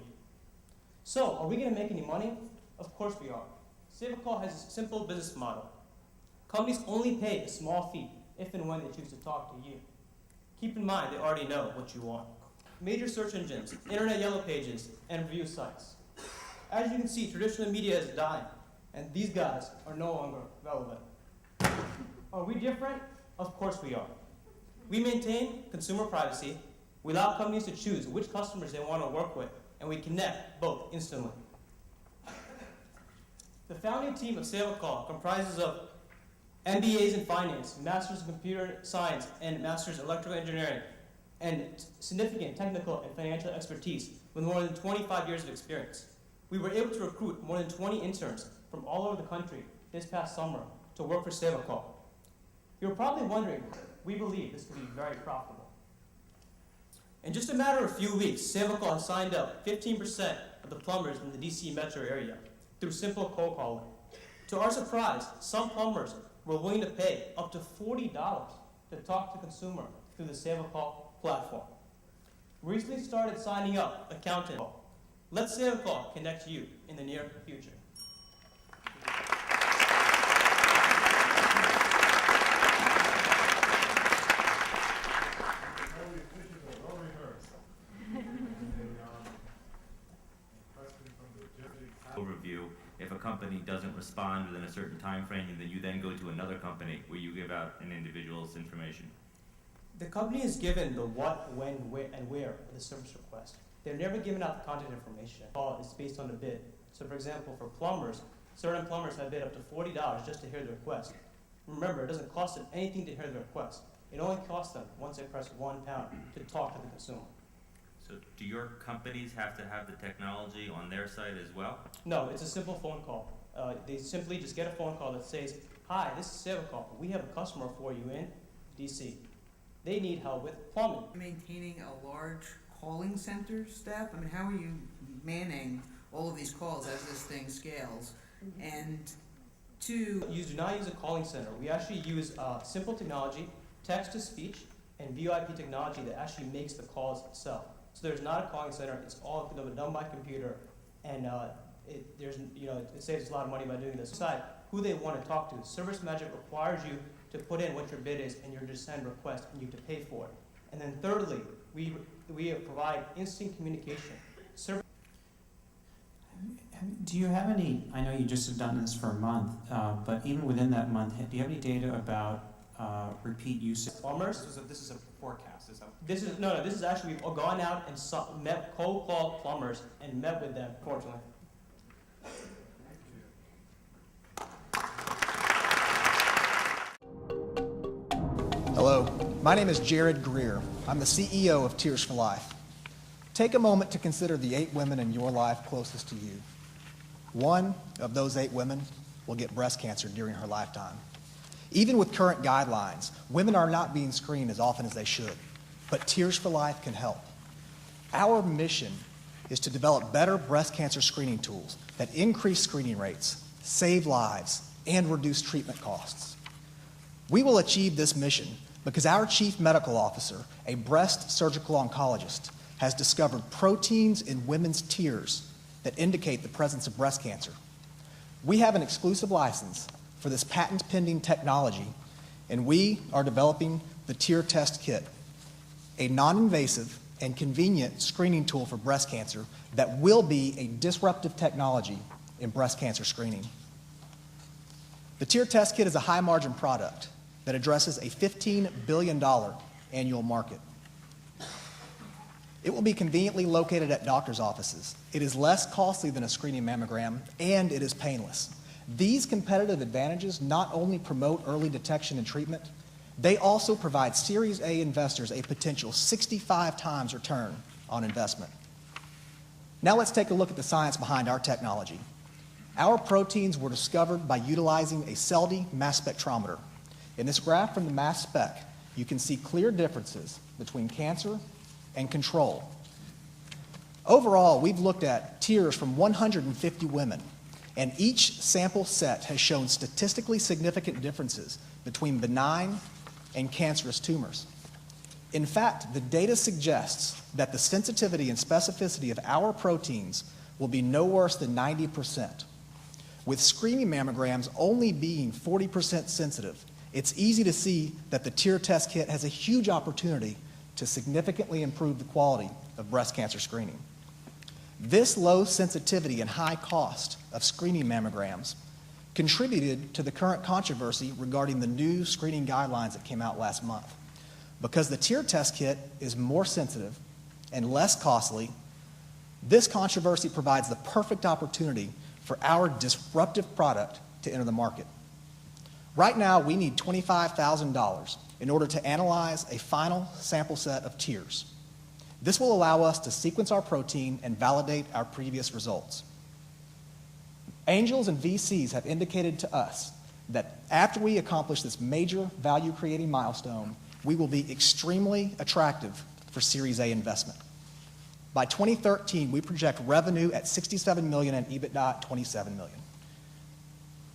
So, are we going to make any money? Of course we are. SaveACall has a simple business model. Companies only pay a small fee if and when they choose to talk to you. Keep in mind, they already know what you want. Major search engines, internet yellow pages, and review sites. As you can see, traditional media is dying, and these guys are no longer relevant. Are we different? Of course we are. We maintain consumer privacy, we allow companies to choose which customers they want to work with, and we connect both instantly. The founding team of SaveACall comprises of MBAs in finance, Masters in Computer Science, and Masters in Electrical Engineering, and significant technical and financial expertise with more than 25 years of experience. We were able to recruit more than 20 interns from all over the country this past summer to work for SaveACall. You're probably wondering, we believe this could be very profitable. In just a matter of a few weeks, SaveACall has signed up 15% of the plumbers in the DC metro area through simple cold calling. To our surprise, some plumbers were willing to pay up to $40 to talk to consumer through the SaveACall platform. recently started signing up accountant. Let's Save a Call connect you in the near future. Overview, if a company doesn't respond within a certain time frame, then you then go to another company where you give out an individual's information. The company is given the what, when, where, and where of the service request. They're never given out the contact information. All is based on the bid. So for example, for plumbers, certain plumbers have bid up to $40 just to hear the request. Remember, it doesn't cost them anything to hear the request. It only costs them, once they press £1, to talk to the consumer. So do your companies have to have the technology on their site as well? No, it's a simple phone call. They simply just get a phone call that says, "Hi, this is Save a Call. We have a customer for you in DC. They need help with plumbing." Maintaining a large calling center staff? I mean, how are you manning all of these calls as this thing scales? And two, You do not use a calling center. We actually use simple technology, text-to-speech, and VoIP technology that actually makes the calls itself. So there's not a calling center. It's all done by computer, and it saves a lot of money by doing this. Decide who they want to talk to. Service Magic requires you to put in what your bid is, and you're just send request, and you have to pay for it. And then thirdly, we provide instant communication. Do you have any, I know you just have done this for a month, but even within that month, do you have any data about repeat usage? Plumbers. This is a forecast, is that? This is actually, we've gone out and cold called plumbers and met with them, fortunately. Hello, my name is Jared Greer. I'm the CEO of Tears for Life. Take a moment to consider the 8 women in your life closest to you. One of those 8 women will get breast cancer during her lifetime. Even with current guidelines, women are not being screened as often as they should, but Tears for Life can help. Our mission is to develop better breast cancer screening tools that increase screening rates, save lives, and reduce treatment costs. We will achieve this mission because our chief medical officer, a breast surgical oncologist, has discovered proteins in women's tears that indicate the presence of breast cancer. We have an exclusive license for this patent-pending technology, and we are developing the Tear Test Kit, a non-invasive and convenient screening tool for breast cancer that will be a disruptive technology in breast cancer screening. The Tear Test Kit is a high-margin product that addresses a $15 billion annual market. It will be conveniently located at doctor's offices. It is less costly than a screening mammogram, and it is painless. These competitive advantages not only promote early detection and treatment, they also provide Series A investors a potential 65 times return on investment. Now let's take a look at the science behind our technology. Our proteins were discovered by utilizing a CELDI mass spectrometer. In this graph from the mass spec, you can see clear differences between cancer and control. Overall, we've looked at tears from 150 women, and each sample set has shown statistically significant differences between benign and cancerous tumors. In fact, the data suggests that the sensitivity and specificity of our proteins will be no worse than 90%. With screening mammograms only being 40% sensitive, it's easy to see that the Tear Test Kit has a huge opportunity to significantly improve the quality of breast cancer screening. This low sensitivity and high cost of screening mammograms contributed to the current controversy regarding the new screening guidelines that came out last month. Because the Tear Test Kit is more sensitive and less costly, this controversy provides the perfect opportunity for our disruptive product to enter the market. Right now, we need $25,000 in order to analyze a final sample set of tears. This will allow us to sequence our protein and validate our previous results. Angels and VCs have indicated to us that after we accomplish this major value-creating milestone, we will be extremely attractive for Series A investment. By 2013, we project revenue at $67 million and EBITDA at $27 million.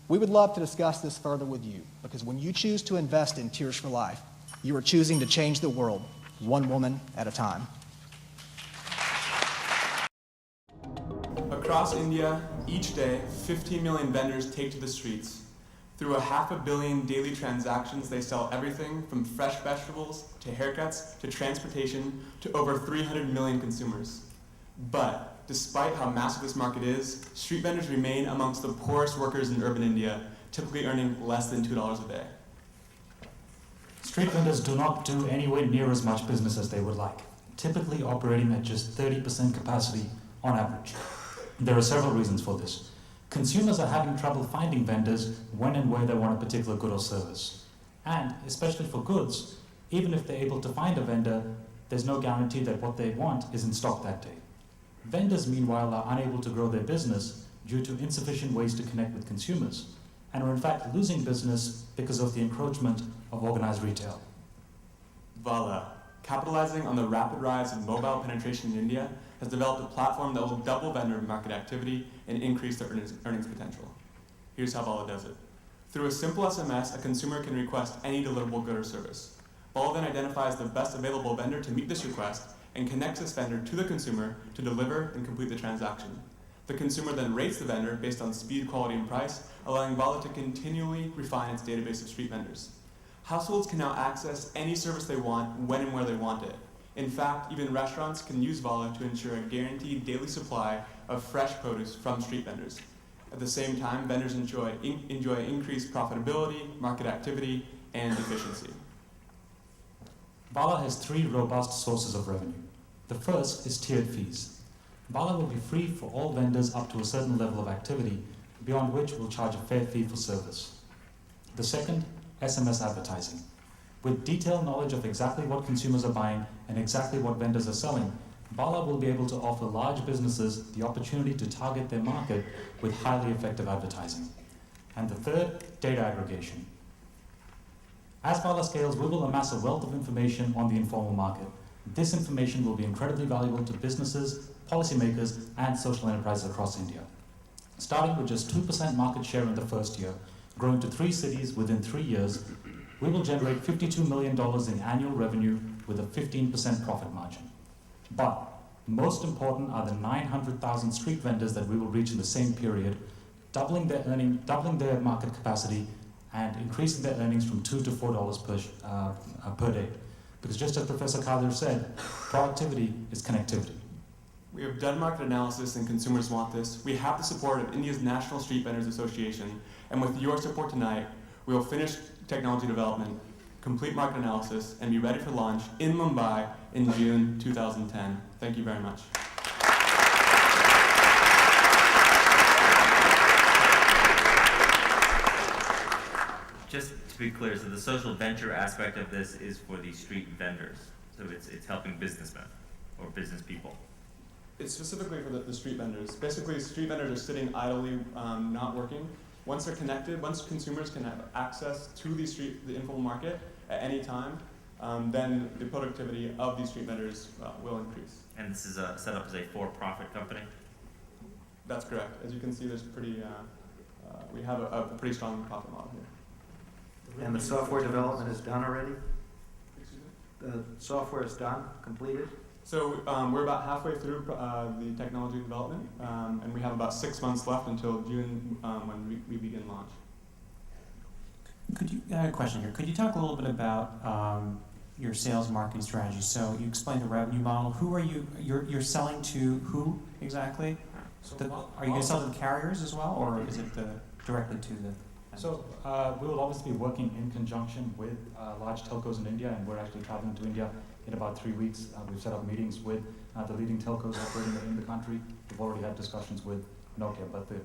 We would love to discuss this further with you, because when you choose to invest in Tears for Life, you are choosing to change the world one woman at a time. Across India, each day, 15 million vendors take to the streets. Through 500 million daily transactions, they sell everything from fresh vegetables to haircuts to transportation to over 300 million consumers. But despite how massive this market is, street vendors remain amongst the poorest workers in urban India, typically earning less than $2 a day. Street vendors do not do anywhere near as much business as they would like, typically operating at just 30% capacity on average. There are several reasons for this. Consumers are having trouble finding vendors when and where they want a particular good or service. And, especially for goods, even if they're able to find a vendor, there's no guarantee that what they want is in stock that day. Vendors, meanwhile, are unable to grow their business due to insufficient ways to connect with consumers, and are in fact losing business because of the encroachment of organized retail. Vala, capitalizing on the rapid rise of mobile penetration in India, has developed a platform that will double vendor market activity and increase their earnings potential. Here's how Vala does it. Through a simple SMS, a consumer can request any deliverable good or service. Vala then identifies the best available vendor to meet this request and connects this vendor to the consumer to deliver and complete the transaction. The consumer then rates the vendor based on speed, quality, and price, allowing Vala to continually refine its database of street vendors. Households can now access any service they want when and where they want it. In fact, even restaurants can use Vala to ensure a guaranteed daily supply of fresh produce from street vendors. At the same time, vendors enjoy increased profitability, market activity, and efficiency. Vala has 3 robust sources of revenue. The first is tiered fees. Vala will be free for all vendors up to a certain level of activity, beyond which we'll charge a fair fee for service. The second, SMS advertising. With detailed knowledge of exactly what consumers are buying and exactly what vendors are selling, Vala will be able to offer large businesses the opportunity to target their market with highly effective advertising. And the third, data aggregation. As Vala scales, we will amass a wealth of information on the informal market. This information will be incredibly valuable to businesses, policymakers, and social enterprises across India. Starting with just 2% market share in the first year, growing to 3 cities within 3 years, we will generate $52 million in annual revenue with a 15% profit margin. But most important are the 900,000 street vendors that we will reach in the same period, doubling their market capacity and increasing their earnings from $2 to $4 per day. Because just as Professor Quadir said, productivity is connectivity. We have done market analysis and consumers want this. We have the support of India's National Street Vendors Association, and with your support tonight, we will finish technology development, complete market analysis, and be ready for launch in Mumbai in June 2010. Thank you very much. Just to be clear, so the social venture aspect of this is for the street vendors. So it's helping businessmen or business people. It's specifically for the street vendors. Basically, street vendors are sitting idly, not working. Once they're connected, once consumers can have access to the informal market at any time, then the productivity of these street vendors will increase. And this is set up as a for-profit company? That's correct. As you can see, there's we have a pretty strong profit model here. And the software development is done already? The software is done, completed? So we're about halfway through the technology development, and we have about 6 months left until June when we begin launch. I have a question here. Could you talk a little bit about your sales marketing strategy? So you explained the revenue model. Who are you're selling to who exactly? Are you going to sell to the carriers as well, or is it directly to the... So we will obviously be working in conjunction with large telcos in India, and we're actually traveling to India in about 3 weeks. We've set up meetings with the leading telcos operating in the country. We've already had discussions with Nokia, but the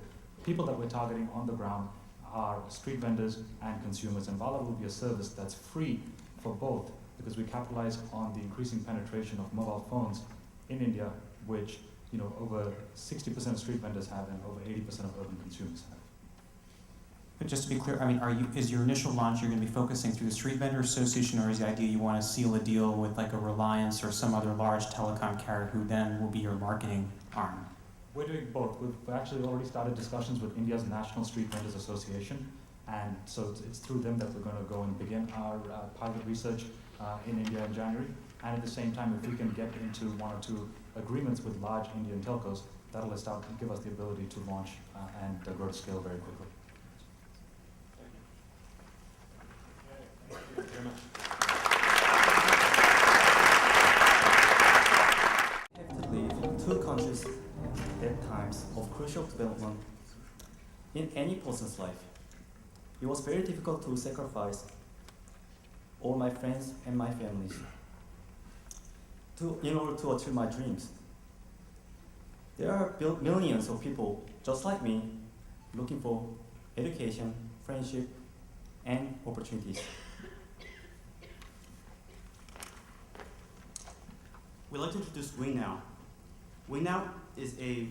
people that we're targeting on the ground are street vendors and consumers, and Vala will be a service that's free for both, because we capitalize on the increasing penetration of mobile phones in India, which over 60% of street vendors have and over 80% of urban consumers have. But just to be clear, I mean, is your initial launch, you're going to be focusing through the Street Vendor Association, or is the idea you want to seal a deal with like a Reliance or some other large telecom carrier who then will be your marketing arm? We're doing both. We've actually already started discussions with India's National Street Vendors Association, and so it's through them that we're going to go and begin our pilot research in India in January. And at the same time, if we can get into 1 or 2 agreements with large Indian telcos, that'll give us the ability to launch and grow to scale very quickly. Thank you very much. Have to live in two countries at times of crucial development in any person's life. It was very difficult to sacrifice all my friends and my families in order to achieve my dreams. There are millions of people just like me looking for education, friendship, and opportunities. We'd like to introduce WingNow. WingNow is a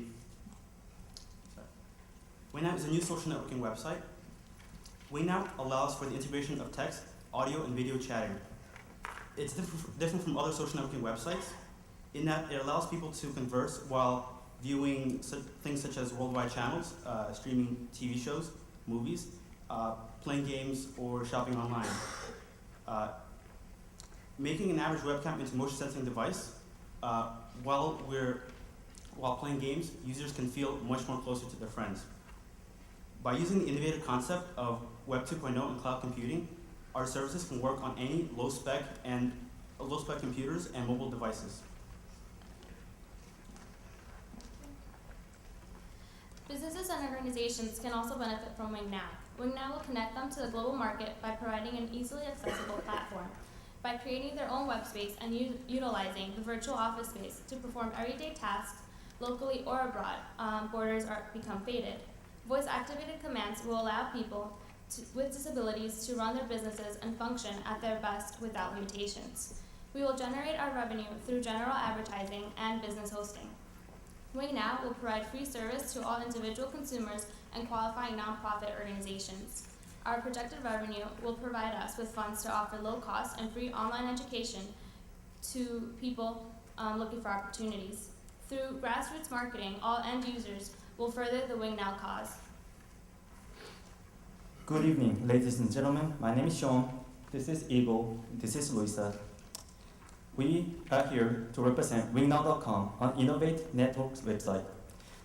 new social networking website. WingNow allows for the integration of text, audio, and video chatting. It's different from other social networking websites in that it allows people to converse while viewing things such as worldwide channels, streaming TV shows, movies, playing games, or shopping online. Making an average webcam into a motion-sensing device, while playing games, users can feel much more closer to their friends. By using the innovative concept of Web 2.0 and cloud computing, our services can work on any low-spec computers and mobile devices. Businesses and organizations can also benefit from WingNow. WingNow will connect them to the global market by providing an easily accessible platform. By creating their own web space and utilizing the virtual office space to perform everyday tasks locally or abroad, borders become faded. Voice-activated commands will allow people with disabilities to run their businesses and function at their best without limitations. We will generate our revenue through general advertising and business hosting. WingNow will provide free service to all individual consumers and qualifying nonprofit organizations. Our projected revenue will provide us with funds to offer low-cost and free online education to people looking for opportunities. Through grassroots marketing, all end users will further the WingNow cause. Good evening, ladies and gentlemen. My name is Sean. This is Iqbal. This is Luisa. We are here to represent WingNow.com, an innovative network website.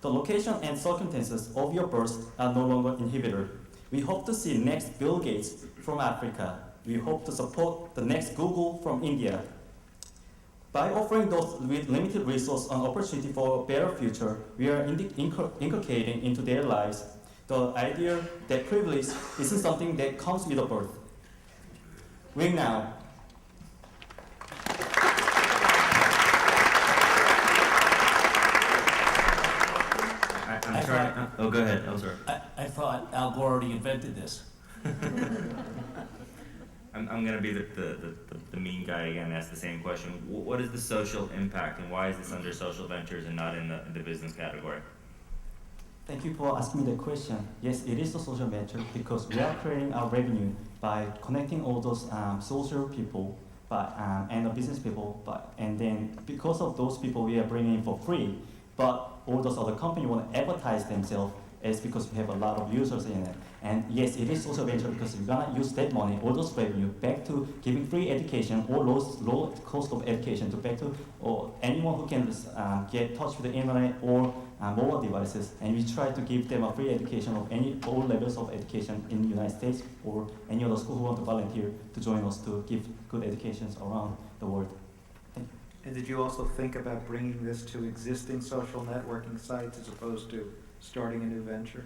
The location and circumstances of your birth are no longer inhibitor. We hope to see next Bill Gates from Africa. We hope to support the next Google from India. By offering those with limited resource and opportunity for a better future, we are inculcating into their lives the idea that privilege isn't something that comes with a birth. WingNow. I'm sorry. Oh, go ahead. I'm sorry. I thought Al Gore already invented this. I'm going to be the mean guy again and ask the same question. What is the social impact, and why is this under social ventures and not in the business category? Thank you for asking me that question. Yes, it is a social venture because we are creating our revenue by connecting all those social people and the business people, and then because of those people we are bringing in for free, but all those other companies want to advertise themselves is because we have a lot of users in it. And yes, it is social venture because we're gonna use that money, all those revenue, back to giving free education or low cost of education to back to or anyone who can get in touch with the internet or mobile devices. And we try to give them a free education of all levels of education in the United States or any other school who want to volunteer to join us to give good educations around the world. Thank you. And did you also think about bringing this to existing social networking sites as opposed to starting a new venture?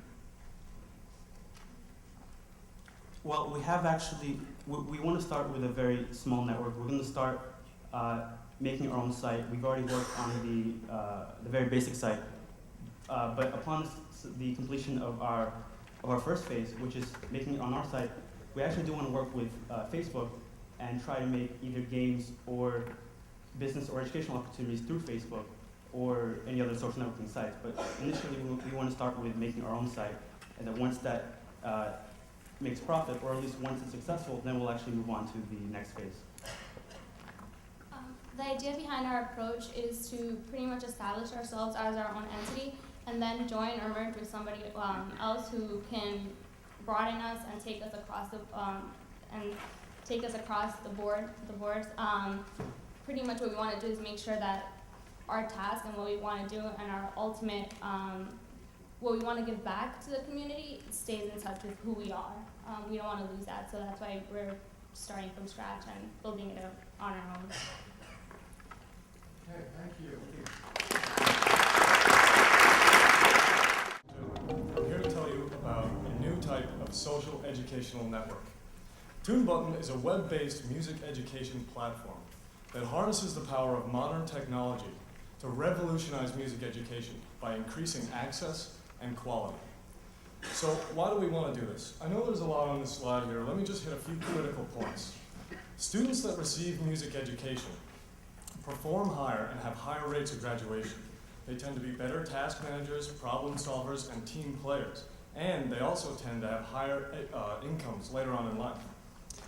Well, we have actually, we want to start with a very small network. We're going to start making our own site. We've already worked on the very basic site. But upon the completion of our first phase, which is making it on our site, we actually do want to work with Facebook and try to make either games or business or educational opportunities through Facebook or any other social networking sites. But initially, we want to start with making our own site, and then once that makes profit, or at least once it's successful, then we'll actually move on to the next phase. The idea behind our approach is to pretty much establish ourselves as our own entity and then join or merge with somebody else who can broaden us and take us across the boards. Pretty much what we want to do is make sure that our task and what we want to do and our ultimate, what we want to give back to the community stays in touch with who we are. We don't want to lose that, so that's why we're starting from scratch and building it up on our own. Okay, thank you. I'm here to tell you about a new type of social educational network. TuneButton is a web-based music education platform that harnesses the power of modern technology to revolutionize music education by increasing access and quality. So why do we want to do this? I know there's a lot on this slide here. Let me just hit a few critical points. Students that receive music education perform higher and have higher rates of graduation. They tend to be better task managers, problem solvers, and team players. And they also tend to have higher incomes later on in life.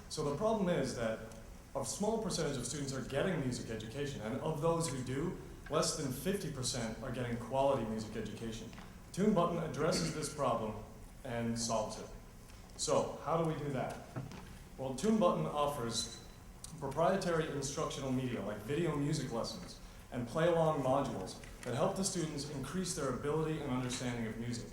So the problem is that a small percentage of students are getting music education, and of those who do, less than 50% are getting quality music education. TuneButton addresses this problem and solves it. So how do we do that? Well, TuneButton offers proprietary instructional media like video music lessons and play-along modules that help the students increase their ability and understanding of music.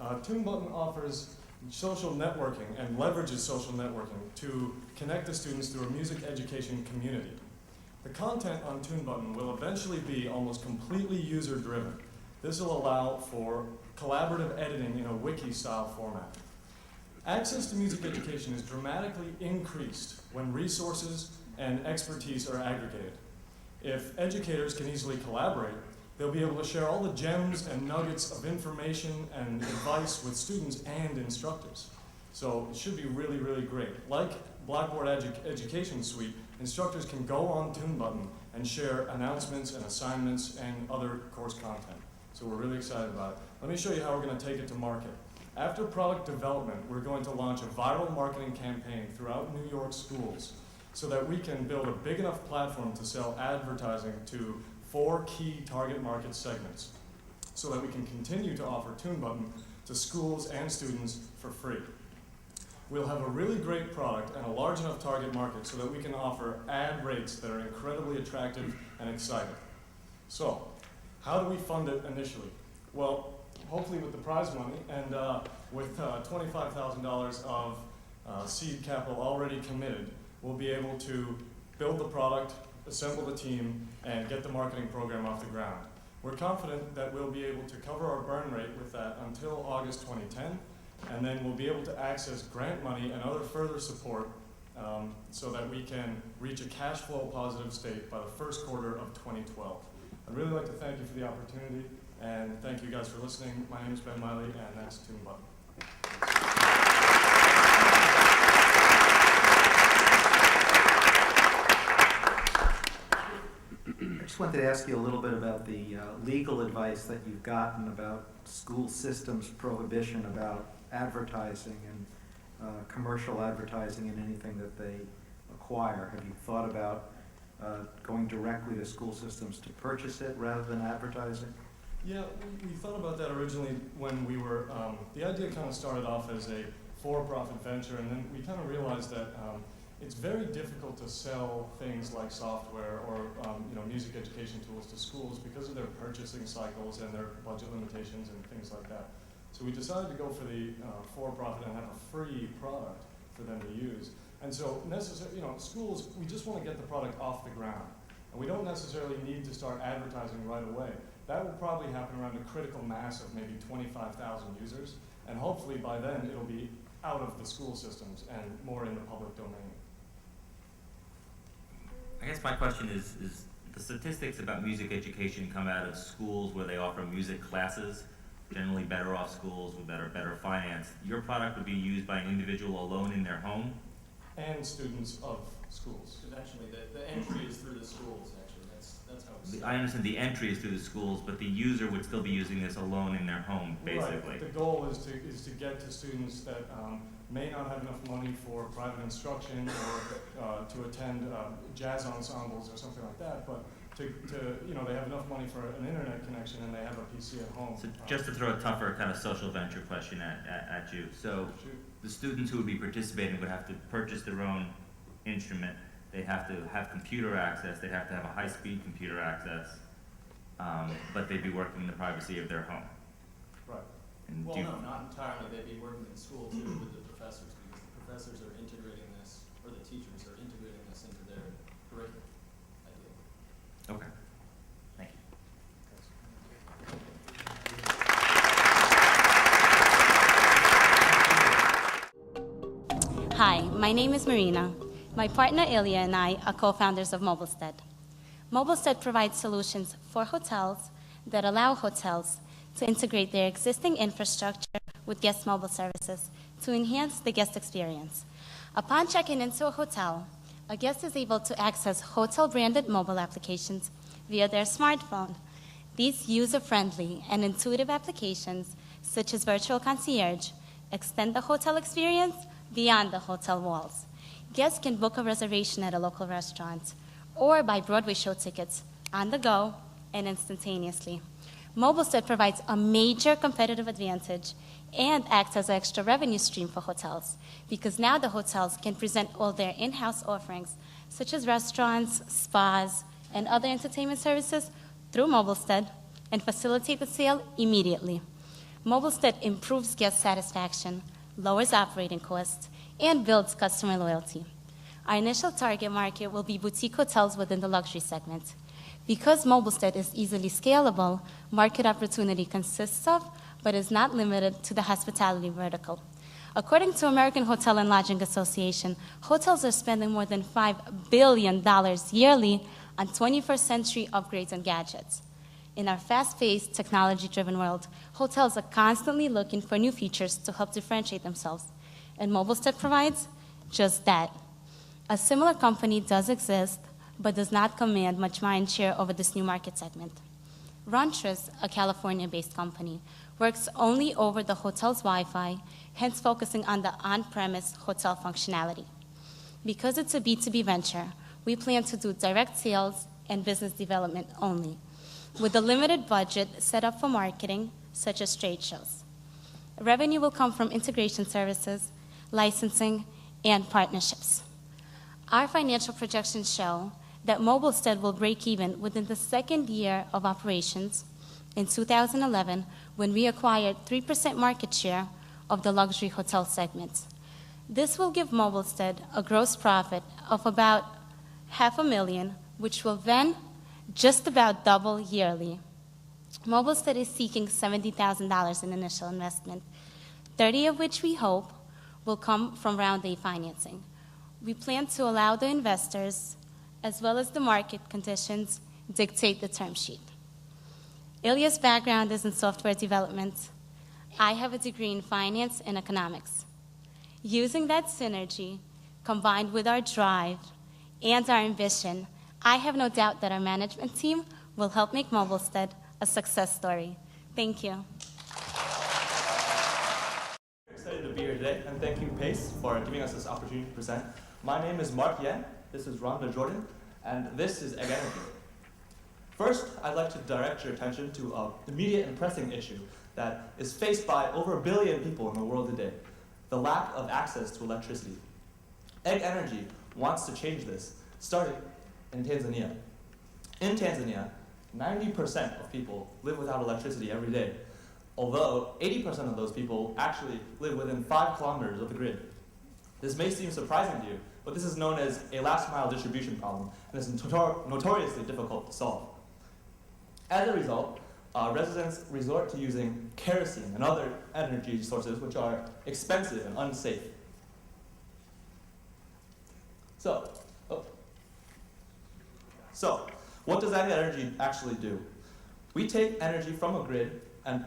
TuneButton offers social networking and leverages social networking to connect the students through a music education community. The content on TuneButton will eventually be almost completely user-driven. This will allow for collaborative editing in a wiki-style format. Access to music education is dramatically increased when resources and expertise are aggregated. If educators can easily collaborate, they'll be able to share all the gems and nuggets of information and advice with students and instructors. So it should be really, really great. Like Blackboard Education Suite, instructors can go on TuneButton and share announcements and assignments and other course content. So we're really excited about it. Let me show you how we're going to take it to market. After product development, we're going to launch a viral marketing campaign throughout New York schools so that we can build a big enough platform to sell advertising to 4 key target market segments so that we can continue to offer TuneButton to schools and students for free. We'll have a really great product and a large enough target market so that we can offer ad rates that are incredibly attractive and exciting. So, how do we fund it initially? Well, hopefully with the prize money and with $25,000 of seed capital already committed, we'll be able to build the product, assemble the team, and get the marketing program off the ground. We're confident that we'll be able to cover our burn rate with that until August 2010, and then we'll be able to access grant money and other further support so that we can reach a cash flow positive state by the first quarter of 2012. I'd really like to thank you for the opportunity, and thank you guys for listening. My name is Ben Miley, and that's TuneButton. I just wanted to ask you a little bit about the legal advice that you've gotten about school systems prohibition about advertising and commercial advertising in anything that they acquire. Have you thought about going directly to school systems to purchase it rather than advertising? Yeah, we thought about that originally when we were, the idea kind of started off as a for-profit venture, and then we kind of realized that it's very difficult to sell things like software or music education tools to schools because of their purchasing cycles and their budget limitations and things like that. So we decided to go for the for-profit and have a free product for them to use. And so schools, we just want to get the product off the ground. And we don't necessarily need to start advertising right away. That will probably happen around a critical mass of maybe 25,000 users. And hopefully by then it'll be out of the school systems and more in the public domain. I guess my question is the statistics about music education come out of schools where they offer music classes, generally better off schools with better finance. Your product would be used by an individual alone in their home? And students of schools. Actually, the entry is through the schools, actually. That's how it's I understand the entry is through the schools, but the user would still be using this alone in their home, basically. Right. The goal is to get to students that may not have enough money for private instruction or to attend jazz ensembles or something like that, but they have enough money for an internet connection and they have a PC at home. So just to throw a tougher kind of social venture question at you. So the students who would be participating would have to purchase their own instrument, they have to have computer access, they have to have a high-speed computer access, but they'd be working in the privacy of their home. Right. And Well, do- no, not entirely. They'd be working in school too with the professors, because the professors are integrating this, or the teachers are integrating this into their curriculum, ideally. Okay. Thank you. Hi, my name is Marina. My partner Ilya and I are co-founders of MobileStead. MobileStead provides solutions for hotels that allow hotels to integrate their existing infrastructure with guest mobile services to enhance the guest experience. Upon checking into a hotel, a guest is able to access hotel-branded mobile applications via their smartphone. These user-friendly and intuitive applications, such as Virtual Concierge, extend the hotel experience beyond the hotel walls. Guests can book a reservation at a local restaurant or buy Broadway show tickets on the go and instantaneously. MobileStead provides a major competitive advantage and acts as an extra revenue stream for hotels, because now the hotels can present all their in-house offerings, such as restaurants, spas, and other entertainment services through MobileStead and facilitate the sale immediately. MobileStead improves guest satisfaction, lowers operating costs, and builds customer loyalty. Our initial target market will be boutique hotels within the luxury segment. Because MobileStead is easily scalable, market opportunity consists of, but is not limited to, the hospitality vertical. According to American Hotel and Lodging Association, hotels are spending more than $5 billion yearly on 21st century upgrades and gadgets. In our fast-paced, technology-driven world, hotels are constantly looking for new features to help differentiate themselves, and MobileStead provides just that. A similar company does exist, but does not command much mind share over this new market segment. Runtress, a California-based company, works only over the hotel's Wi-Fi, hence focusing on the on-premise hotel functionality. Because it's a B2B venture, we plan to do direct sales and business development only, with a limited budget set up for marketing, such as trade shows. Revenue will come from integration services, licensing, and partnerships. Our financial projections show that MobileStead will break even within the second year of operations in 2011, when we acquired 3% market share of the luxury hotel segment. This will give MobileStead a gross profit of about $500,000, which will then just about double yearly. MobileStead is seeking $70,000 in initial investment, 30 of which we hope will come from round A financing. We plan to allow the investors, as well as the market conditions, dictate the term sheet. Ilya's background is in software development. I have a degree in finance and economics. Using that synergy, combined with our drive and our ambition, I have no doubt that our management team will help make MobileStead a success story. Thank you. Excited to be here today, and thank you, PACE, for giving us this opportunity to present. My name is Mark Yen, this is Rhonda Jordan, and this is Egg Energy. First, I'd like to direct your attention to an immediate and pressing issue that is faced by over 1 billion people in the world today: the lack of access to electricity. Egg Energy wants to change this, starting in Tanzania. In Tanzania, 90% of people live without electricity every day, although 80% of those people actually live within 5 kilometers of the grid. This may seem surprising to you, but this is known as a last-mile distribution problem, and is notoriously difficult to solve. As a result, residents resort to using kerosene and other energy sources which are expensive and unsafe. So, what does Egg Energy actually do? We take energy from a grid and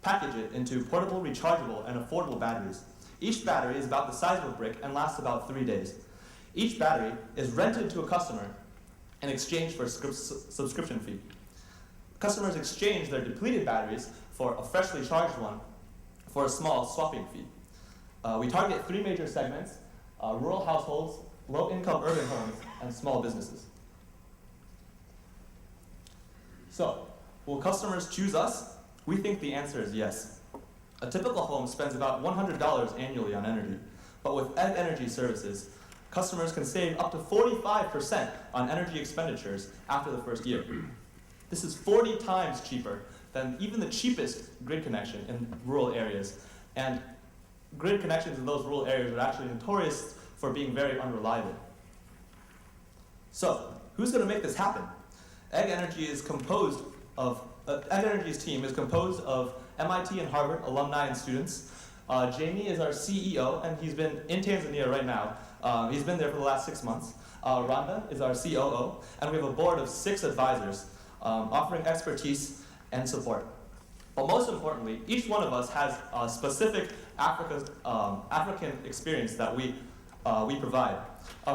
package it into portable, rechargeable, and affordable batteries. Each battery is about the size of a brick and lasts about 3 days. Each battery is rented to a customer in exchange for a subscription fee. Customers exchange their depleted batteries for a freshly charged one for a small swapping fee. We target 3 major segments: rural households, low-income urban homes, and small businesses. So, will customers choose us? We think the answer is yes. A typical home spends about $100 annually on energy, but with Egg Energy services, customers can save up to 45% on energy expenditures after the first year. This is 40 times cheaper than even the cheapest grid connection in rural areas. And grid connections in those rural areas are actually notorious for being very unreliable. So, who's going to make this happen? Egg Energy's team is composed of MIT and Harvard alumni and students. Jamie is our CEO, and he's been in Tanzania right now. He's been there for the last 6 months. Rhonda is our COO, and we have a board of 6 advisors offering expertise and support. But most importantly, each one of us has a specific African experience that we provide.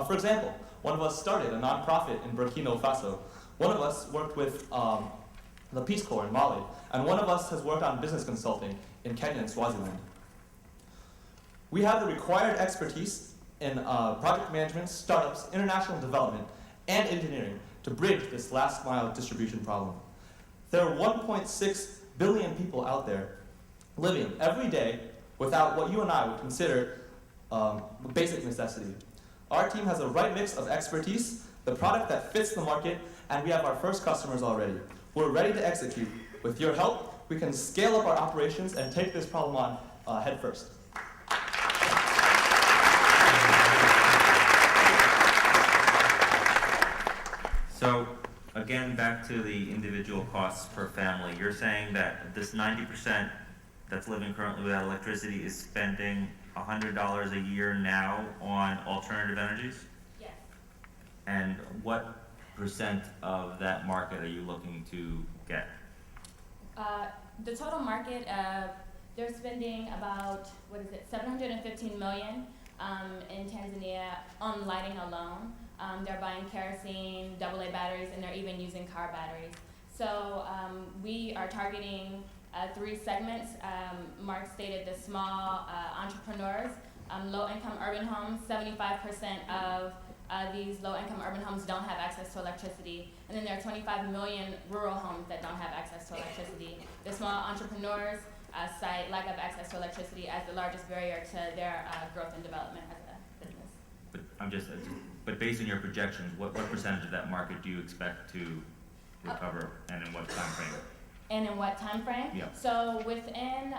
For example, one of us started a nonprofit in Burkina Faso. One of us worked with the Peace Corps in Mali, and one of us has worked on business consulting in Kenya and Swaziland. We have the required expertise in project management, startups, international development, and engineering to bridge this last mile distribution problem. There are 1.6 billion people out there living every day without what you and I would consider a basic necessity. Our team has the right mix of expertise, the product that fits the market, and we have our first customers already. We're ready to execute. With your help, we can scale up our operations and take this problem on head first. So, again, back to the individual costs per family. You're saying that this 90% that's living currently without electricity is spending $100 a year now on alternative energies? Yes. And what percent of that market are you looking to get? The total market, they're spending about, 715 million in Tanzania on lighting alone. They're buying kerosene, AA batteries, and they're even using car batteries. So we are targeting 3 segments. Mark stated the small entrepreneurs, low-income urban homes. 75% of these low-income urban homes don't have access to electricity. And then there are 25 million rural homes that don't have access to electricity. The small entrepreneurs cite lack of access to electricity as the largest barrier to their growth and development as a business. But based on your projections, what percentage of that market do you expect to recover, and in what time frame? And in what time frame? Yeah. So within,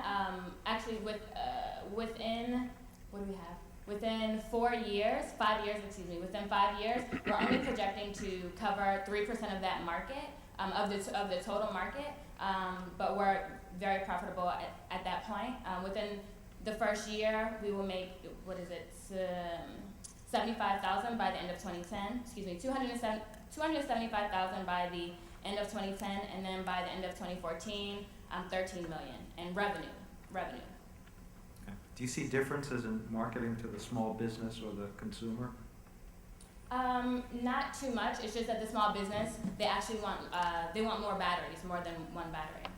within, what do we have? Within 5 years, within 5 years, we're only projecting to cover 3% of that market, of the total market, but we're very profitable at that point. Within the first year, we will make, 75,000 by the end of 2010, 275,000 by the end of 2010, and then by the end of 2014, 13 million in revenue. Do you see differences in marketing to the small business or the consumer? Not too much. It's just that the small business, they actually want more batteries, more than one battery.